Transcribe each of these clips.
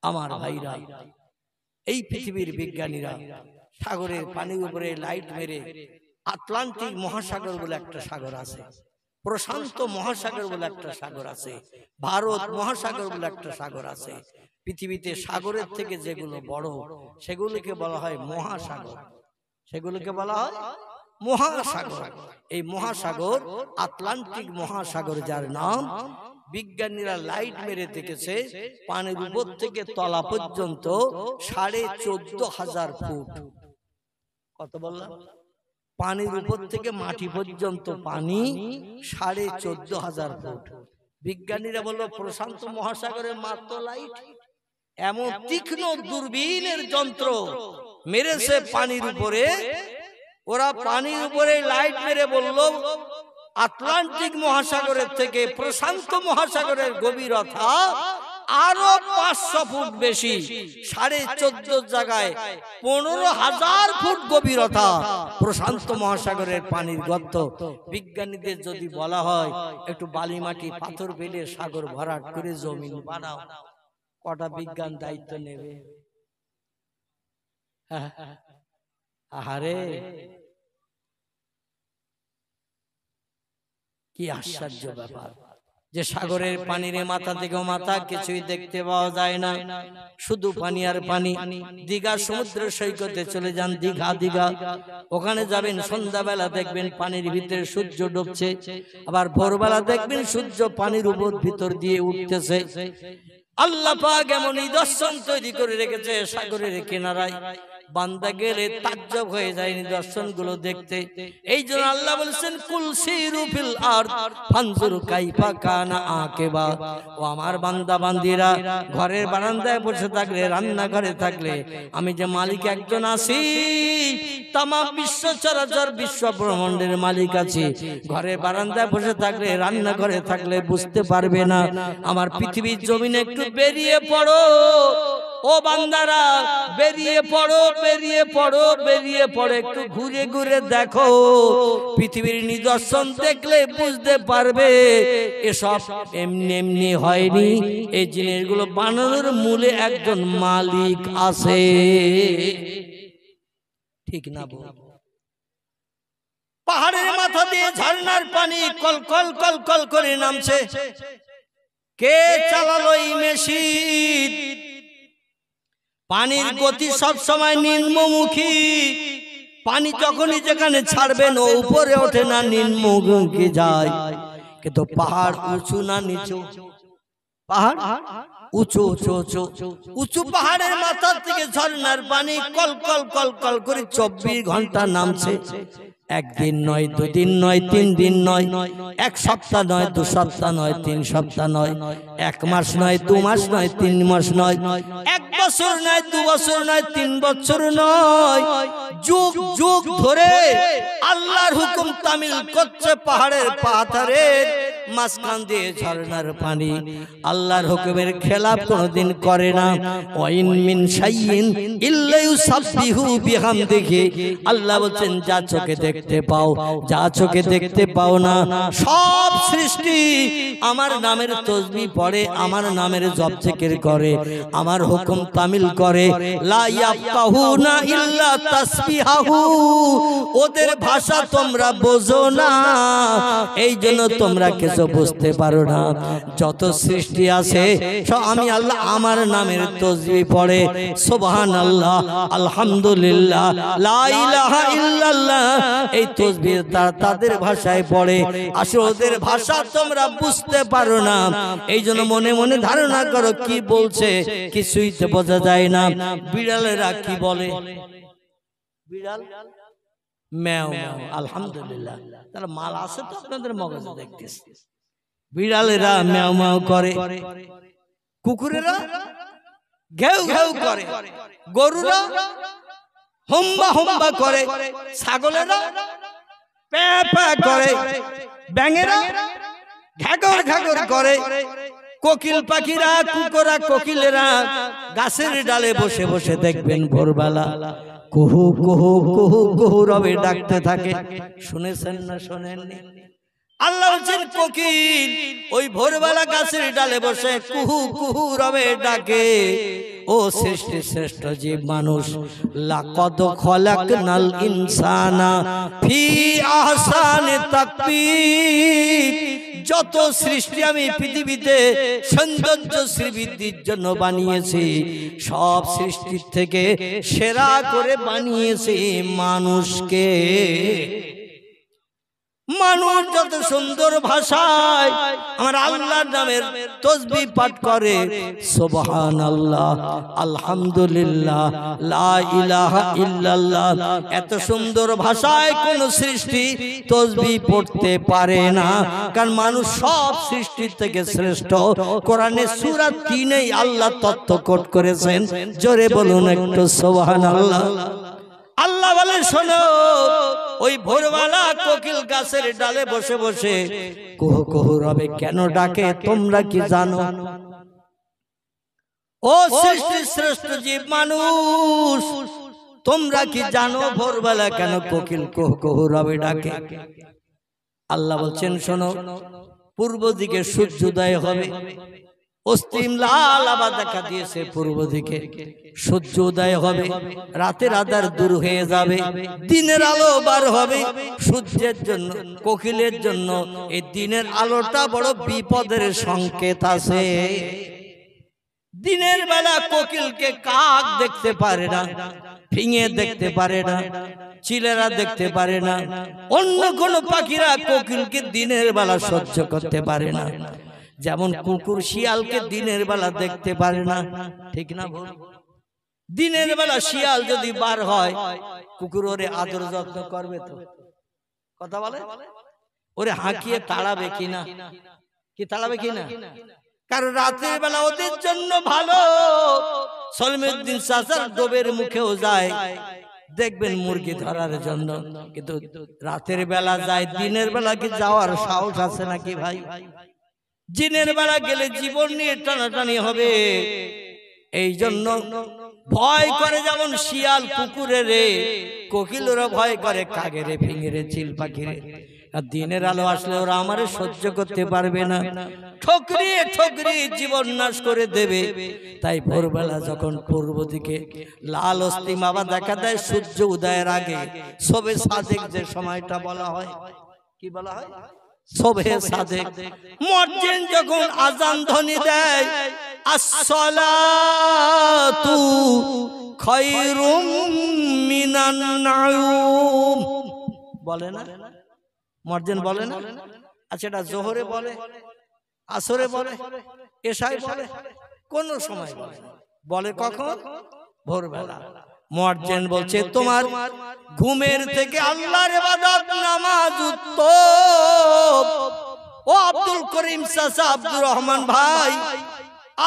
আমার ভাইরা, এই পৃথিবীর বিজ্ঞানীরা সাগরের পানির উপরে লাইট মেরে আটলান্টিক মহাসাগর বলে একটা সাগর আছে, প্রশান্ত মহাসাগর বলে একটা সাগর আছে, ভারত মহাসাগর বলে একটা সাগর আছে। পৃথিবীতে সাগরের থেকে যেগুলো বড় সেগুলোকে বলা হয় মহাসাগর, সেগুলোকে বলা হয় মহাসাগর। এই মহাসাগর আটলান্টিক মহাসাগর, যার নাম বিজ্ঞানীরা লাইট মেরে দেখেছে পানির উপর থেকে তলা পর্যন্ত 14,500 ফুট। কত বললাম? পানির উপর থেকে মাটি পর্যন্ত পানি 14,500 ফুট। বিজ্ঞানীরা বলল প্রশান্ত মহাসাগরের মাত্র লাইট, এমন তীক্ষ্ণ দূরবীনের যন্ত্র মেরেছে পানির উপরে। ওরা পানির উপরে লাইট মেরে বলল আটলান্টিক মহাসাগরের থেকে প্রশান্ত মহাসাগরের গভীরতা আরো 500 ফুট বেশি, 14.5 জায়গায় 15,000 ফুট গভীরতা প্রশান্ত মহাসাগরের পানির গর্ত। বিজ্ঞানীদের যদি বলা হয় একটু বালি মাটি পাথর ফেলে সাগর ভরাট করে জমিন বানাও, কটা বিজ্ঞান দায়িত্ব নেবে? আহারে, কি আশ্চর্য ব্যাপার যে সাগরের পানির মাথা থেকে মাথা কিছুই দেখতে পাওয়া যায় না, শুধু পানি আর পানি। দীঘা সমুদ্র সৈকতে চলে যান, দীঘা ওখানে যাবেন, সন্ধ্যাবেলা দেখবেন পানির ভিতরে সূর্য ডুবছে, আবার ভোরবেলা দেখবেন সূর্য পানির উপর ভিতর দিয়ে উঠতেছে। আল্লাহ পাক এমন নিদর্শন তৈরি করে রেখেছে সাগরের কিনারায়, বান্দা গেলে তাজ্জব হয়ে যায় নিদর্শন গুলো দেখতে। এই জন্য আল্লাহ বলেছেন কুল সিরু ফিল আরদ ফানজুরু কাইফা কানা আকিবা। ও আমার বান্দা বান্দিরা, ঘরের বারান্দায় বসে থাকলে, রান্নাঘরে থাকলে, আমি যে মালিক একজন আছি, তামাম বিশ্ব চরাচর বিশ্ব ব্রহ্মাণ্ডের মালিক আছি। ঘরের বারান্দায় বসে থাকলে, রান্নাঘরে থাকলে বুঝতে পারবে না। আমার পৃথিবীর জমিনে একটু বেরিয়ে পড়ো ও বান্দারা, বেরিয়ে পড়ো, বেরিয়ে পড়ো, বেরিয়ে পড়ো, একটু ঘুরে ঘুরে দেখো। পৃথিবীর নিদর্শন দেখলে বুঝতে পারবে এসব এমনি এমনি হয়নি। এই জিনিসগুলো বানানোর মূলে একজন মালিক আছে, ঠিক না? পাহাড়ের মাথা দিয়ে ঝর্ণার পানি কল কল কল কল করে নামছে। কে চালালো এই মেশিন? পানির গতি সব সময় নিম্নমুখী। পানি যখনই যেখানে ছাড়বেন ও উপরে ওঠে না, নিম্নমুখী যায়। কিন্তু পাহাড় উঁচু না নিচু? পাহাড় উঁচু উঁচু উঁচু উঁচু পাহাড়ের মাথা থেকে ঝর্ণার পানি কল কল কল কল করে 24 ঘন্টা নামছে। একদিন নয়, দুদিন নয়, 3 দিন নয়, 1 সপ্তাহ নয়, 2 সপ্তাহ নয়, 3 সপ্তাহ নয়, 1 মাস নয়, 2 মাস নয়, 3 মাস নয়, 1 বছর নয়, 2 বছর নয়, 3 বছর নয়, যুগ যুগ ধরে আল্লাহর হুকুম তামিল করছে পাহাড়ের পাথরের মাঝখান দিয়ে ঝর্ণার পানি। আল্লাহর হুকুমের খেলাফ কোনদিন করে না। ওয়াইন মিন শাইইন ইল্লা ইউসাব্বিহু বিহামদিহি। আল্লাহ বলেন যা চোখে দেখতে পাও, যা চোখে দেখতে পাও না, সব সৃষ্টি আমার নামের তাসবিহ পড়ে, আমার নামের জপ জিকির করে, আমার হুকুম তামিল করে। লা ইয়াফকাহুনা ইল্লা তাসবিহাহু। ওদের ভাষা তোমরা বোঝো না, এই জন্য তোমরা কিছু বুঝতে পারো না। যত সৃষ্টি আছে সব আমি আল্লাহ আমার নামের তাসবিহ পড়ে, সুবহানাল্লাহ, আলহামদুলিল্লাহ, লা ইলাহা ইল্লাল্লাহ, এই তাসবিহ তাদের ভাষায় পড়ে। আসলে ওদের ভাষা তোমরা বুঝতে পারো না, এই জন্য মনে মনে ধারণা করো কি বলছে, কিছুই তো বোঝা যায় না। বিড়ালেরা কি বলে? বিড়াল ম্যাও ম্যাও, আলহামদুলিল্লাহ, তাহলে মাল আছে তো আপনাদের মগজে দেখতেছি। বিড়ালেরা ম্যাও ম্যাও করে, কুকুরেরা ঘেউ ঘেউ করে, গরুরা হুম্বা হুম্বা করে, ছাগলেরা প্যা প্যা করে, ব্যাঙেরা ঘ্যাগর ঘ্যাগর করে, কোকিল পাখিরা, কুকুরা কোকিলেরা গাছের ডালে বসে বসে দেখবেন ভোরবেলা কুহু কুহু কুহু কুহু রবে ডাকতে থাকে। শুনেছেন না শোনেননি? আল্লাহ বলেন কোকিল ওই ভোরবেলা গাছের ডালে বসে কুহু কুহু রবে ডাকে। ও সৃষ্টি শ্রেষ্ঠ জীব মানুষ, লাকাদ খলাকনাল ইনসানা ফি আহসানি তাকবীর, যত সৃষ্টি আমি পৃথিবীতে সৌন্দর্য শ্রীবৃদ্ধির জন্য বানিয়েছি, সব সৃষ্টির থেকে সেরা করে বানিয়েছি মানুষকে। মানুষ যত সুন্দর ভাষায় আমার আল্লাহর নামের তাসবিহ পাঠ করে, সুবহানাল্লাহ, আলহামদুলিল্লাহ, লা ইলাহা ইল্লাল্লাহ, এত সুন্দর ভাষায় কোন সৃষ্টি তাসবিহ পড়তে পারে না, কারণ মানুষ সব সৃষ্টির থেকে শ্রেষ্ঠ। কোরআনে সূরা 3 আল্লাহ তত্ত্ব কোট করেছেন, জোরে বলুন একটু সুবহানাল্লাহ। আল্লাহ বলে, শোনো, ওই ভোরবেলা কোকিল গাছের ডালে বসে বসে কুহু কুহু রবে কেন ডাকে তোমরা কি জানো? ও সৃষ্টির শ্রেষ্ঠ জীব মানুষ, তোমরা কি জানো ভোরবেলা কেন কোকিল কুহু কুহু রবে ডাকে? আল্লাহ বলছেন, শোনো, পূর্ব দিকে সূর্যোদয় হবে, অস্তিম লাল আভা দেখা দিয়েছে, পূর্ব দিকে সূর্য উদয় হবে, রাতের আঁধার দূর হয়ে যাবে, দিনের আলো বার হবে। সূর্যের জন্য, কোকিলের জন্য এই দিনের আলোটা বড় বিপদের সংকেত আছে। দিনের বেলা কোকিলকে কাক দেখতে পারে না, ফিঙে দেখতে পারে না, চিলেরা দেখতে পারে না, অন্য কোন পাখিরা কোকিলকে দিনের বেলা সহ্য করতে পারে না। যেমন কুকুর শিয়ালকে দিনের বেলা দেখতে পারে না, ঠিক না ভুল? দিনের বেলা শিয়াল যদি বার হয়, কুকুর ওরে আদর যত্ন করবে তো? কথা বলে, ওরে হাঁকিয়ে তাড়াবে কিনা? কি তাড়াবে কিনা? কারণ রাতের বেলা ওদের জন্য ভালো। সলিমুদ্দিন চাচার ডোবের মুখেও যায়, দেখবেন মুরগি ধরার জন্য, কিন্তু রাতের বেলা যায়, দিনের বেলা কি যাওয়ার সাহস আছে নাকি ভাই? দিনের বেলা গেলে জীবন নিয়ে টানাটানি হবে। এই জন্য ভয় করে, যেমন শিয়াল কুকুরে রে, কোকিলেরও ভয় করে কাগেরে, ফিঙেরে, চিল পাখিরে। আর দিনের আলো আসলে ওরা আমারে সহ্য করতে পারবে না, ঠকরিয়ে ঠকরিয়ে জীবন নাশ করে দেবে। তাই ভোরবেলা যখন পূর্ব দিকে লাল অস্তিম আভা দেখা দেয়, সূর্য উদয়ের আগে, শবে সাদেক যে সময়টা বলা হয়, কি বলা হয়? শবে সাদেক। মুয়াজ্জিন যখন আযান ধ্বনি দেয়, আসসালাতু খায়রুম মিনান নাউম বলে না? মুয়াজ্জিন বলে না? আচ্ছা, এটা জোহরে বলে, আসরে বলে, এশায় বলে, কোন সময় বলে? বলে কখন? ভোরবেলা। মুয়াজ্জিন বলছে, তোমার ঘুমের থেকে আল্লাহর ইবাদত নামাজ উত্তম। ও আব্দুল করিম চাচা, আব্দুর রহমান ভাই,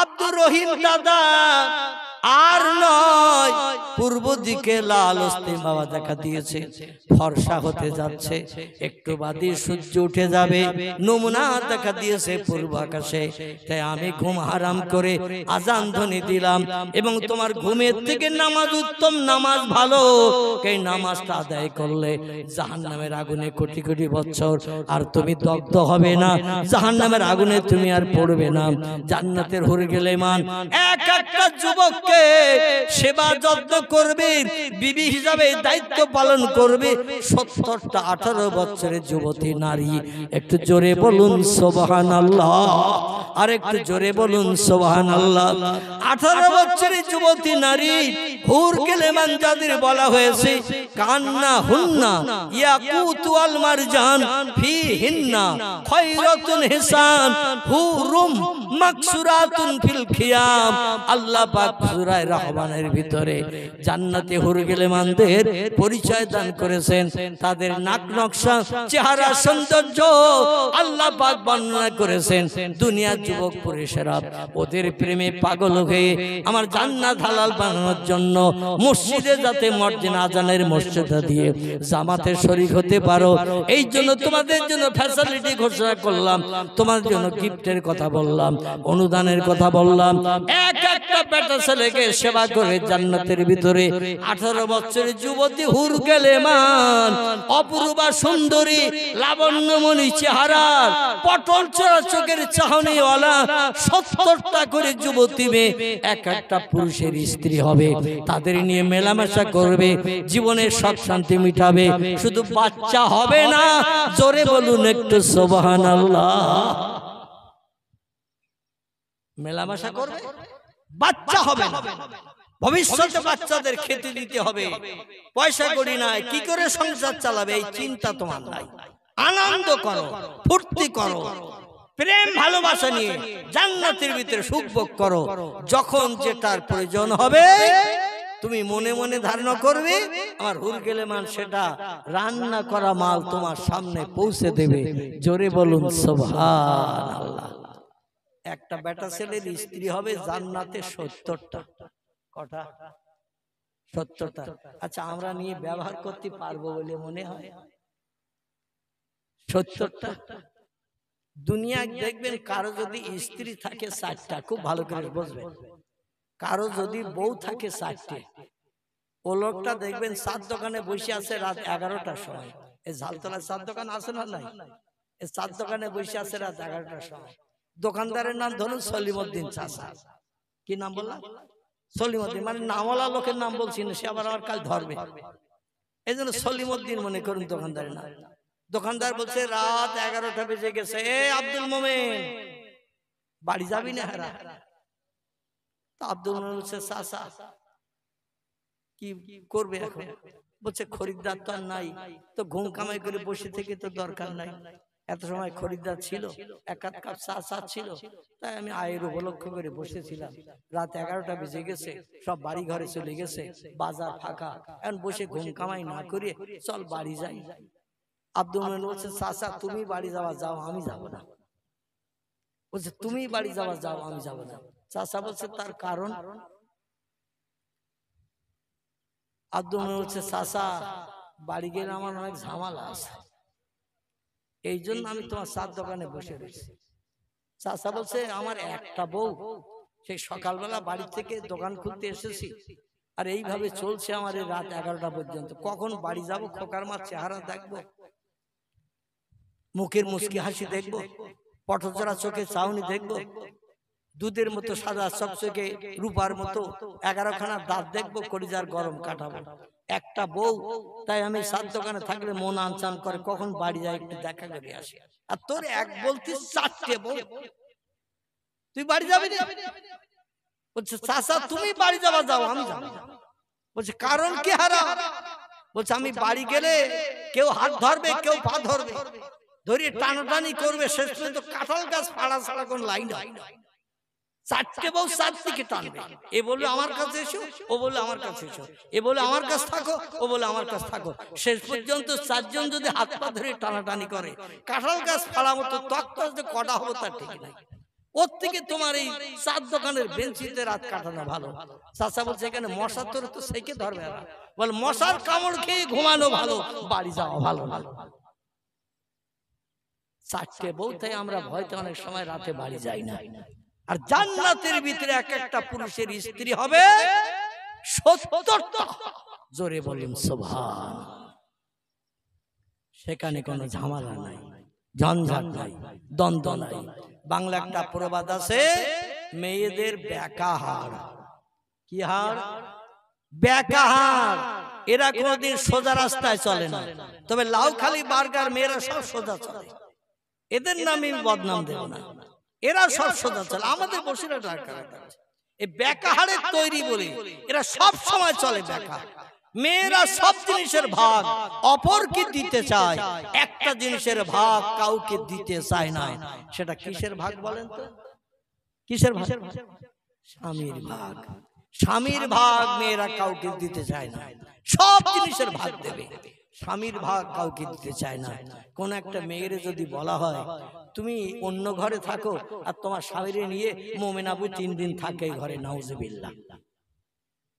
আব্দুর রহিম দাদা, আর নয়, পূর্ব দিকে লাল অস্তিম আভা দেখা দিয়েছে, ফর্সা হতে যাচ্ছে, একটু বাদে সূর্য উঠে যাবে, নমুনা দেখা দিয়েছে পূর্ব আকাশে। তাই আমি ঘুম হারাম করে আযান ধ্বনি দিলাম, এবং তোমার ঘুমের থেকে নামাজ উত্তম, নামাজ ভালো। এই নামাজটা আদায় করলে জাহান্নামের আগুনে কোটি কোটি বছর আর তুমি দগ্ধ হবে না, জাহান্নামের আগুনে তুমি আর পড়বে না, জান্নাতের হুর গেলে মান। এক একটা যুবককে সেবা যত্ন করবে, বিবি হিসাবে দায়িত্ব পালন করবে 70টা 18 বছরের যুবতী নারী। একটু জোরে বলুন সুবহানাল্লাহ, আর একটু জোরে বলুন সুবহানাল্লাহ। 18 বছরের যুবতী নারী হুর কেলেমান যাদের বলা হয়েছে, কান্না হুন্না ইয়াকুতু আল মারজান ফিহিন্না খায়রাতুন হিসান হুরুম মাকসুরাতুন ফিল খিয়াম। আল্লাহ পাক সূরা রহমানের ভিতরে জান্নাতে হুর গেলেমানদের পরিচয় দান করেছেন, তাদের নাক নকশা, চেহারা, সৌন্দর্য আল্লাহ পাক বর্ণনা করেছেন। দুনিয়ার যুবক পুরুষেরা ওদের প্রেমে পাগল হয়ে আমার জান্নাত হালাল বানানোর জন্য মসজিদে যাতে মুয়াজ্জিন আযানের মর্যাদা দিয়ে জামাতে শরীক হতে পারো, এই জন্য তোমাদের জন্য ফ্যাসিলিটি ঘোষণা করলাম, তোমাদের জন্য গিফটের কথা বললাম, অনুদানের কথা বললাম। এক একটা বেটা ছেলে রেখে সেবা করে জান্নাতের ভিতরে 18 বছরের যুবতী হুর গেলেমান, অপূর্বা সুন্দরী লাবণ্যমণি চেহারার, পটল চোরা চোখের চাহনিওয়ালা 70টা করে যুবতী মেয়ে এক একটা পুরুষের স্ত্রী হবে। তাদের নিয়ে মেলামেশা করবে, জীবনের সব শান্তি মিটাবে। শুধু বাচ্চা হবে না, জোরে বলুন একটু সুবহানাল্লাহ। মেলামেশা করবে, বাচ্চা হবে না, ভবিষ্যতে বাচ্চাদের খেতে দিতে হবে, পয়সা করি নাই, কি করে সংসার চালাবে এই চিন্তা তোমার নাই। আনন্দ করো, ফুর্তি করো, প্রেম ভালোবাসা নিয়ে জান্নাতের ভিতরে সুখ ভোগ করো। যখন যেটার প্রয়োজন হবে তুমি মনে মনে ধারণা করবে, আমার হুর গেলেমান সেটা রান্না করা মাল তোমার সামনে পৌঁছে দেবে। জোরে বলুন সুবহানাল্লাহ। একটা বেটা ছেলের স্ত্রী হবে জান্নাতে 70টা। কটা? 70টা। আচ্ছা, আমরা নিয়ে ব্যবহার করতে পারবো বলে মনে হয়? 70টা। দুনিয়ায় দেখবেন কারো যদি স্ত্রী থাকে 4টা, খুব ভালো করে বুঝবেন, কারো যদি বউ থাকে 4টে, ও লোকটা দেখবেন চার দোকানে বসে আছে রাত 11টার সময়। এই ঝালতলায় চার দোকান আছে না নাই? এই চার দোকানে বসে আছে রাত 11টার সময়। দোকানদারের নাম ধরুন সলিমউদ্দিন চাচা। কি নাম বললাম? সলিমউদ্দিন, মানে নামওয়ালা লোকের নাম বলছি না, সে আবার কাল ধরবে, এই জন্য সলিমউদ্দিন মনে করুন দোকানদারের নাম। দোকানদার বলছে রাত 11টা বেজে গেছে, এ আব্দুল মোমেন বাড়ি যাবি না? হারা তো আব্দুল মোমেন বলছে চাচা কি করবে এখন? বলছে খরিদ্দার তো আর নাই, তো ঘুম কামাই করে বসে থেকে তো দরকার নাই। এত সময় খরিদ্দার ছিল, এক কাপ চা ছিল, তাই আমি আয়ের উপলক্ষ করে বসেছিলাম। রাত 11টা বেজে গেছে, সব বাড়ি ঘরে চলে গেছে, বাজার ফাঁকা, এখন বসে ঘুম কামাই না করে চল বাড়ি যাই। আব্দুল মোমেন বলছে চাচা তুমি বাড়ি যাওয়া যাও, আমি যাব না। বলছে তুমি বাড়ি যাওয়া যাও, আমি যাব না। চাচা বলছে তার কারণ? আব্দুল মোমেন বলছে চাচা বাড়ি গেলে আমার অনেক ঝামেলা আছে, এই জন্য আমি তোমার চার দোকানে বসে রয়েছি। চাচা বলছে আমার একটা বউ, সেই সকালবেলা বাড়ি থেকে দোকান খুলতে এসেছি, আর এইভাবে চলছে আমার এই রাত 11টা পর্যন্ত। কখন বাড়ি যাব, খোকার মার চেহারা দেখবো, মুখের মুচকি হাসি দেখবো, পটচরা চোখে চাউনি দেখবো, দুধের মতো সাদা চকচকে রূপার মতো 11খানা দাঁত দেখবো, কলিজার গরম কাটাবো। একটা বউ, তাই আমি সাত দোকানে থাকলে মন আনচান করে কখন বাড়ি যায় একটু দেখা করে আসি। আর তোর এক বলতিস 4টে বউ, তুই বাড়ি যাবি না? বলছে চাচা তুমি বাড়ি যাওয়া যাও, আমি যাবো না। বলছে কারণ কি হারা? বলছে আমি বাড়ি গেলে কেউ হাত ধরবে, কেউ পা ধরবে, ধরিয়ে টানাটানি করবে, শেষ পর্যন্ত কাঁঠাল গাছ ফাড়া ছাড়া কোন লাইন হয় না। 4টে বউ 4 দিকে টানবে, এ বলে আমার কাছে এসো, ও বলে আমার কাছে এসো, এ বলে আমার কাছে থাকো, ও বলে আমার কাছে থাকো। শেষ পর্যন্ত 4জন যদি হাত পা ধরে টানাটানি করে, কাঁঠাল গাছ ফাড়া মতো তক্তা যে কটা হবো তার ঠিক নাই। ওর থেকে তোমার এই 4 দোকানের বেঞ্চিতে রাত কাটানো ভালো। চাচা বলছে এখানে মশা তোর তো সেকে ধরবে না, বল মশার কামড় খেয়ে ঘুমানো ভালো, বাড়ি যাওয়া ভালো না। 4টে বউ, তাই আমরা ভয়তে অনেক সময় রাতে বাড়ি যাই না। আর জান্নাতের ভিতরে এক একটা পুরুষের স্ত্রী হবে 70টা। জোরে বলুন সুবহান। সেখানে কোনো ঝামেলা নাই, ঝঞ্ঝাট নাই, দ্বন্দ্ব নাই। বাংলা একটা প্রবাদ আছে, মেয়েদের বেকা হাড়। কি হাড়? বেকা হাড়। এরা কোনোদিন সোজা রাস্তায় চলে না, তবে লাউখালি বার্গার মেয়েরা সব সোজা চলে। এদের নামে বদনাম দেব না, এরা সব সোজা চলে। আমাদের বসিরহাট এই বেকা হাড়ের তৈরি বলে এরা সব সময় চলে বেকা। মেয়েরা সব জিনিসের ভাগ অপরকে দিতে চায়, একটা জিনিসের ভাগ কাউকে দিতে চায় না। সেটা কিসের ভাগ বলেন তো? কিসের ভাগ? স্বামীর ভাগ। স্বামীর ভাগ মেয়েরা কাউকে দিতে চায় না, সব জিনিসের ভাগ দেবে, স্বামীর ভাগ কাউকে দিতে চায় না। কোন একটা মেয়ের যদি বলা হয় তুমি অন্য ঘরে থাকো, আর তোমার স্বামীর নিয়ে মোমেন আবু 3 দিন থাকে ঘরে, নাউজুবিল্লাহ।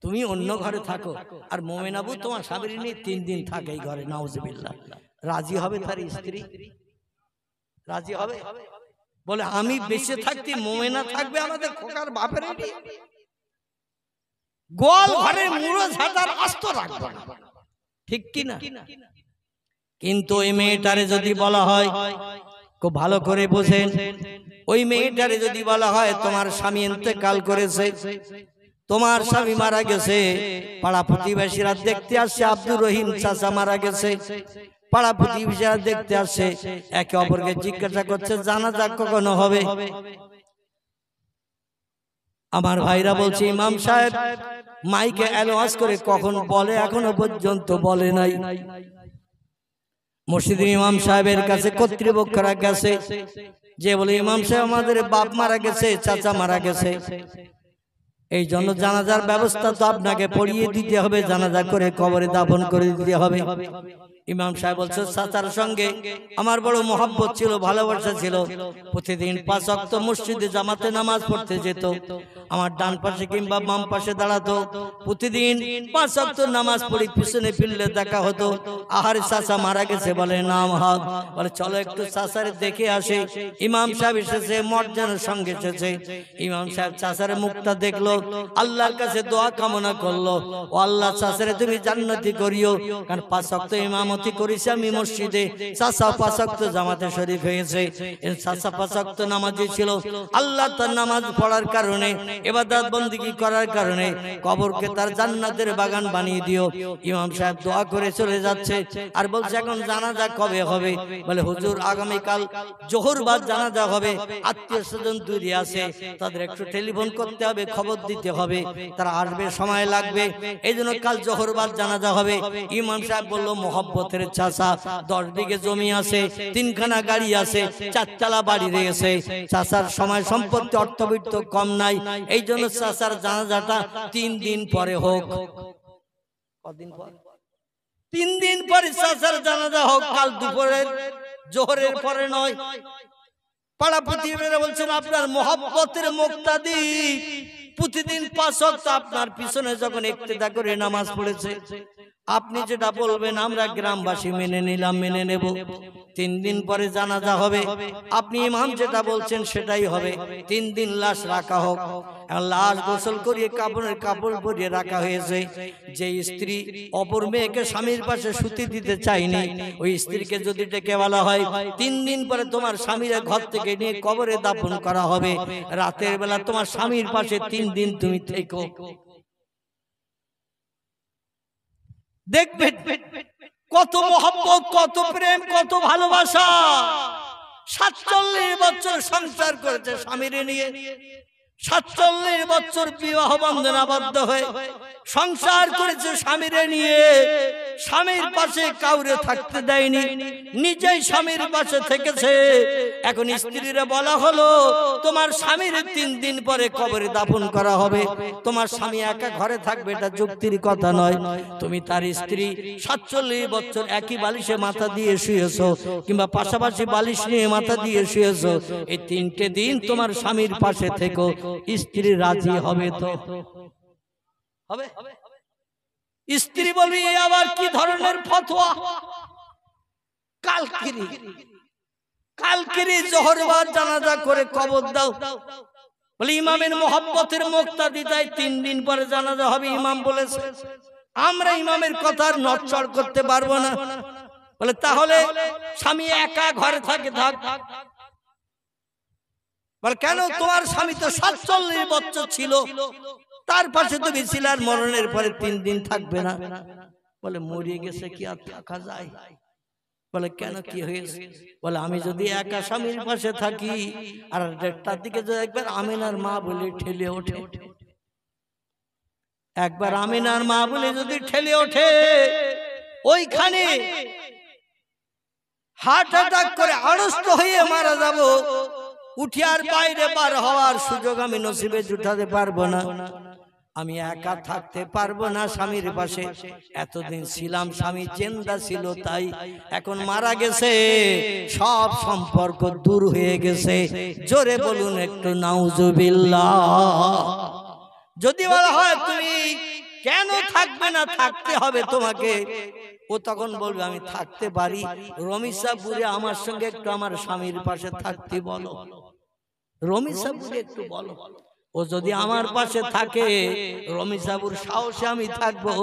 তুমি অন্য ঘরে থাকো আর মোমেন আবু তোমার স্বামীর নিয়ে 3 দিন থাকে ঘরে, নাউজুবিল্লাহ। রাজি হবে তার স্ত্রী? রাজি হবে? বলে আমি বেঁচে থাকতে মোমেনা থাকবে আমাদের খোকার বাপের নিয়ে? গোয়াল ঘরে মুড়ো ঝাঁটার আস্ত রাখবো না, ঠিক কি না? কিন্তু ওই মেয়েটারে যদি বলা হয়, খুব ভালো করে বোঝেন, ওই মেয়েটারে যদি বলা হয় তোমার স্বামী ইন্তেকাল করেছে, তোমার স্বামী মারা গেছে, পাড়া প্রতিবেশীরা দেখতে আসছে আব্দুর রহিম চাচা মারা গেছে, পাড়া প্রতিবেশীরা দেখতে আসছে, একে অপরকে জিজ্ঞাসা করছে জানাজা কখনো হবে। আমার ভাইরা বলছে ইমাম সাহেব মাইকে অ্যানাউন্স করে কখন বলে, এখনো পর্যন্ত বলে নাই। মসজিদের ইমাম সাহেবের কাছে কর্তৃপক্ষরা গেছে, যে বলে ইমাম সাহেব আমাদের বাপ মারা গেছে, চাচা মারা গেছে, এই জন্য জানাজার ব্যবস্থা তো আপনাকে পড়িয়ে দিতে হবে, জানাজা করে কবরে দাফন করে দিতে হবে। ইমাম সাহেব বলছে চাচার সঙ্গে আমার বড় মহব্বত ছিল, ভালোবাসা ছিল, প্রতিদিন 5 ওয়াক্ত মসজিদে জামাতে নামাজ পড়তে যেত, আমার ডান পাশে কিংবা বাম পাশে দাঁড়াতো, প্রতিদিন 5 ওয়াক্ত নামাজ পড়ি, পিছনে ফিরলে দেখা হতো, আহারে চাচা মারা গেছে, বলে নাম হাত, বলে চলো একটু চাচারে দেখে আসে। ইমাম সাহেব এসেছে, মর্যাদার সঙ্গে এসেছে। ইমাম সাহেব চাচারে মুখটা দেখলো, আল্লাহর কাছে দোয়া কামনা করলো, ও আল্লাহ চাচারে তুমি জান্নাতি করিও, কারণ 5 ওয়াক্ত ইমামতি করেছি আমি মসজিদে, চাচা 5 ওয়াক্ত জামাতে শরীফ হয়েছে, এর চাচা 5 ওয়াক্ত নামাজি ছিল, আল্লাহ তার নামাজ পড়ার কারণে, ইবাদত বন্দেগী করার কারণে কবরকে তার জান্নাতের বাগান বানিয়ে দিও। ইমাম সাহেব দোয়া করে চলে যাচ্ছে, আর বলছে এখন জানাজা কবে হবে? বলে হুজুর আগামীকাল জোহর বাদ জানাজা হবে, আত্মীয় স্বজন দূরে আছে, তাদের একটু টেলিফোন করতে হবে, খবর দিতে হবে, তারা আসবে, সময় লাগবে, এই জন্য কাল জোহর বাদ জানাজা হবে। ইমাম সাহেব বলল মহব্বতের চাচা, 10 বিঘে জমি আছে, 3খানা গাড়ি আছে, 4 তলা বাড়ি রয়েছে, চাচার সময় সম্পত্তি অর্থবিত্ত কম নাই, এই জন্য চাচার জানাজাটা 3 দিন পরে হোক। কদিন পর? 3 দিন পরে চাচার জানাজা হোক, কাল দুপুরের জোহরের পরে নয়। পাড়া প্রতিবেশীরা বলছেন আপনার মহব্বতের মুক্তাদি প্রতিদিন 5 ওয়াক্ত আপনার পিছনে যখন ইক্তেদা করে নামাজ পড়েছে, আপনি যেটা বলবেন আমরা গ্রামবাসী মেনে নিলাম, মেনে নেব। 3 দিন পরে জানাজা হবে, আপনি ইমাম যেটা বলছেন সেটাই হবে। 3 দিন লাশ রাখা হোক। লাশ গোসল করিয়ে কাপড় পরিয়ে রাখা হয়েছে। যে স্ত্রী অপর মেয়েকে স্বামীর পাশে শুতে দিতে চায়নি, ওই স্ত্রীকে যদি ডেকে বলা হয় 3 দিন পরে তোমার স্বামীর ঘর থেকে নিয়ে কবরে দাফন করা হবে, রাতের বেলা তোমার স্বামীর পাশে 3 দিন তুমি থেকো। দেখবেন কত মহব্বত, কত প্রেম, কত ভালোবাসা। 47 বছর সংসার করেছে স্বামীরে নিয়ে, 47 বছর বিবাহ বন্ধনে আবদ্ধ হয়ে সংসার করেছে স্বামীরে নিয়ে, স্বামীর পাশে কাউরে থাকতে দেয়নি, নিজেই স্বামীর পাশে থেকেছে। এখন স্ত্রীরা বলা হলো তোমার স্বামীর 3 দিন পরে কবরে দাফন করা হবে, তোমার স্বামী একা ঘরে থাকবে, এটা যুক্তির কথা নয়। তুমি তার স্ত্রী, 47 বছর একই বালিশে মাথা দিয়ে শুয়েছো, কিংবা পাশাপাশি বালিশ নিয়ে মাথা দিয়ে শুয়েছো, এই 3টে দিন তোমার স্বামীর পাশে থেকো। স্ত্রী রাজি হবে তো হবে? স্ত্রী বলবি আবার কি ধরনের ফতোয়া? কালকেরই জোহরবার জানাজা করে কবর দাও। বলে ইমামের মহব্বতের মুক্তাদি তাই 3 দিন পরে জানাজা হবে, ইমাম বলেছে। আমরা ইমামের কথার নড়চড় করতে পারবো না। বলে তাহলে স্বামী একা ঘরে থাকে, থাক। বলে কেন? তোমার স্বামী তো 47 বছর ছিল, তার পাশে তুমি ছিলে, আর মরণের পরে 3 দিন থাকবে না। বলে মরিয়ে গেছে কি আর থাকা যায়? বলে কেন, কি হয়েছে? বলে আমি যদি একা স্বামীর পাশে থাকি আর 1টার দিকে যদি একবার আমিনার মা বলে ঠেলে ওঠে, একবার আমিনার মা বলে যদি ঠেলে ওঠে, ওইখানে হার্ট অ্যাটাক করে আড়ষ্ট হয়ে মারা যাব, উঠিয়ার বাইরে বার হওয়ার সুযোগ আমি নসিবে জুটাতে পারবো না। আমি একা থাকতে পারবো না স্বামীর পাশে। এতদিন ছিলাম, স্বামী জিন্দা ছিল, তাই এখন মারা গেছে, সব সম্পর্ক দূর হয়ে গেছে। জোরে বলুন একটু নাউজুবিল্লাহ। যদি বলা হয় তুমি কেন থাকবে না, থাকতে হবে তোমাকে, ও তখন বলবে আমি থাকতে পারি, রমিসাপুরে আমার সঙ্গে একটু আমার স্বামীর পাশে থাকতে বলো, রমিসাপুরে একটু বলো। ও যদি আমার পাশে থাকে, রমি সাবুর সাহসে আমি থাকবো,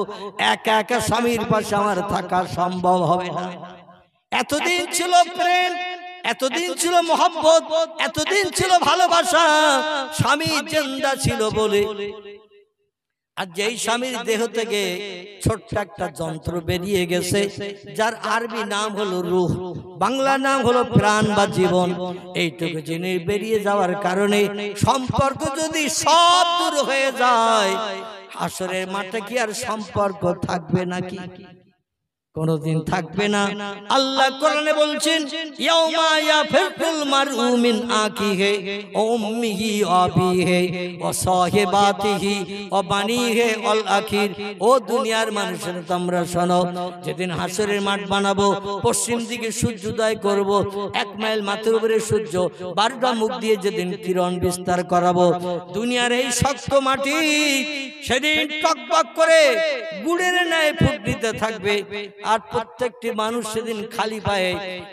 একা একা স্বামীর পাশে আমার থাকা সম্ভব হবে না। এতদিন ছিল প্রেম, এতদিন ছিল মহব্বত, এতদিন ছিল ভালোবাসা, স্বামী জিন্দা ছিল বলে। আর যেই স্বামীর দেহ থেকে ছোট্ট একটা যন্ত্র বেরিয়ে গেছে, যার আরবি নাম হলো রূহ, বাংলা নাম হলো প্রাণ বা জীবন, এইটুকু জিনিস বেরিয়ে যাওয়ার কারণে সম্পর্ক যদি সব দূর হয়ে যায়, হাসরের মাঠে কি আর সম্পর্ক থাকবে নাকি? কোনদিন থাকবে না। আল্লাহ কোরআনে বলছেন, ইয়াউমা ইয়াফিরুল মারউ মিন আখিহি ওয়া উম্মিহি ওয়া আবিহি ওয়া সাহিবাতিহি ওয়া বানিহি ওয়াল আখির। ও দুনিয়ার মানুষেরা তোমরা শোনো, যেদিন হাসরের মাঠ বানাবো, পশ্চিম দিকে সূর্যোদয় করব, 1 মাইল মাথার উপরে সূর্য 12টা মুখ দিয়ে যেদিন কিরণ বিস্তার করাবো, দুনিয়ার এই শক্ত মাটি সেদিন টকবক করে গুড়ের ন্যায় ফুটতে থাকবে। আর প্রত্যেকটি মানুষ সেদিন খালি পায়ে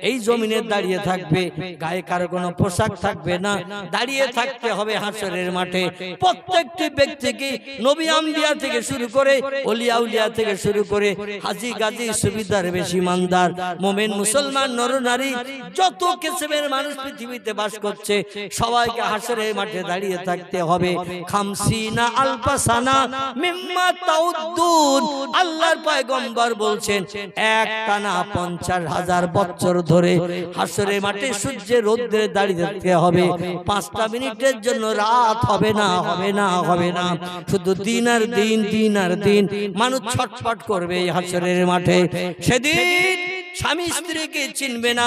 এই জমিনে দাঁড়িয়ে থাকবে, গায়ে কারো কোনো পোশাক থাকবে না, দাঁড়িয়ে থাকতে হবে হাসরের মাঠে। প্রত্যেকটি ব্যক্তিকে, নবী আম্বিয়া থেকে শুরু করে ওলিয়া উলিয়া থেকে শুরু করে হাজি গাজী সুবিদার বেশি ইমানদার মোমেন মুসলমান নরনারী যত কিসমের মানুষ পৃথিবীতে বাস করছে, সবাইকে হাসরের মাঠে দাঁড়িয়ে থাকতে হবে। খামসিনা আলফাসানা মিম্মা তাউদ্দুন, আল্লাহর পয়গম্বর বলছেন একটানা 50,000 বছর ধরে হাসরের মাঠে সূর্যের রৌদ্রে দাঁড়িয়ে থাকতে হবে। 5টা মিনিটের জন্য রাত হবে না, হবে না, হবে না, শুধু দিন আর দিন, দিন আর দিন মানুষ ছটফট করবে হাসরের মাঠে। সেদিন স্বামী স্ত্রীকে চিনবে না,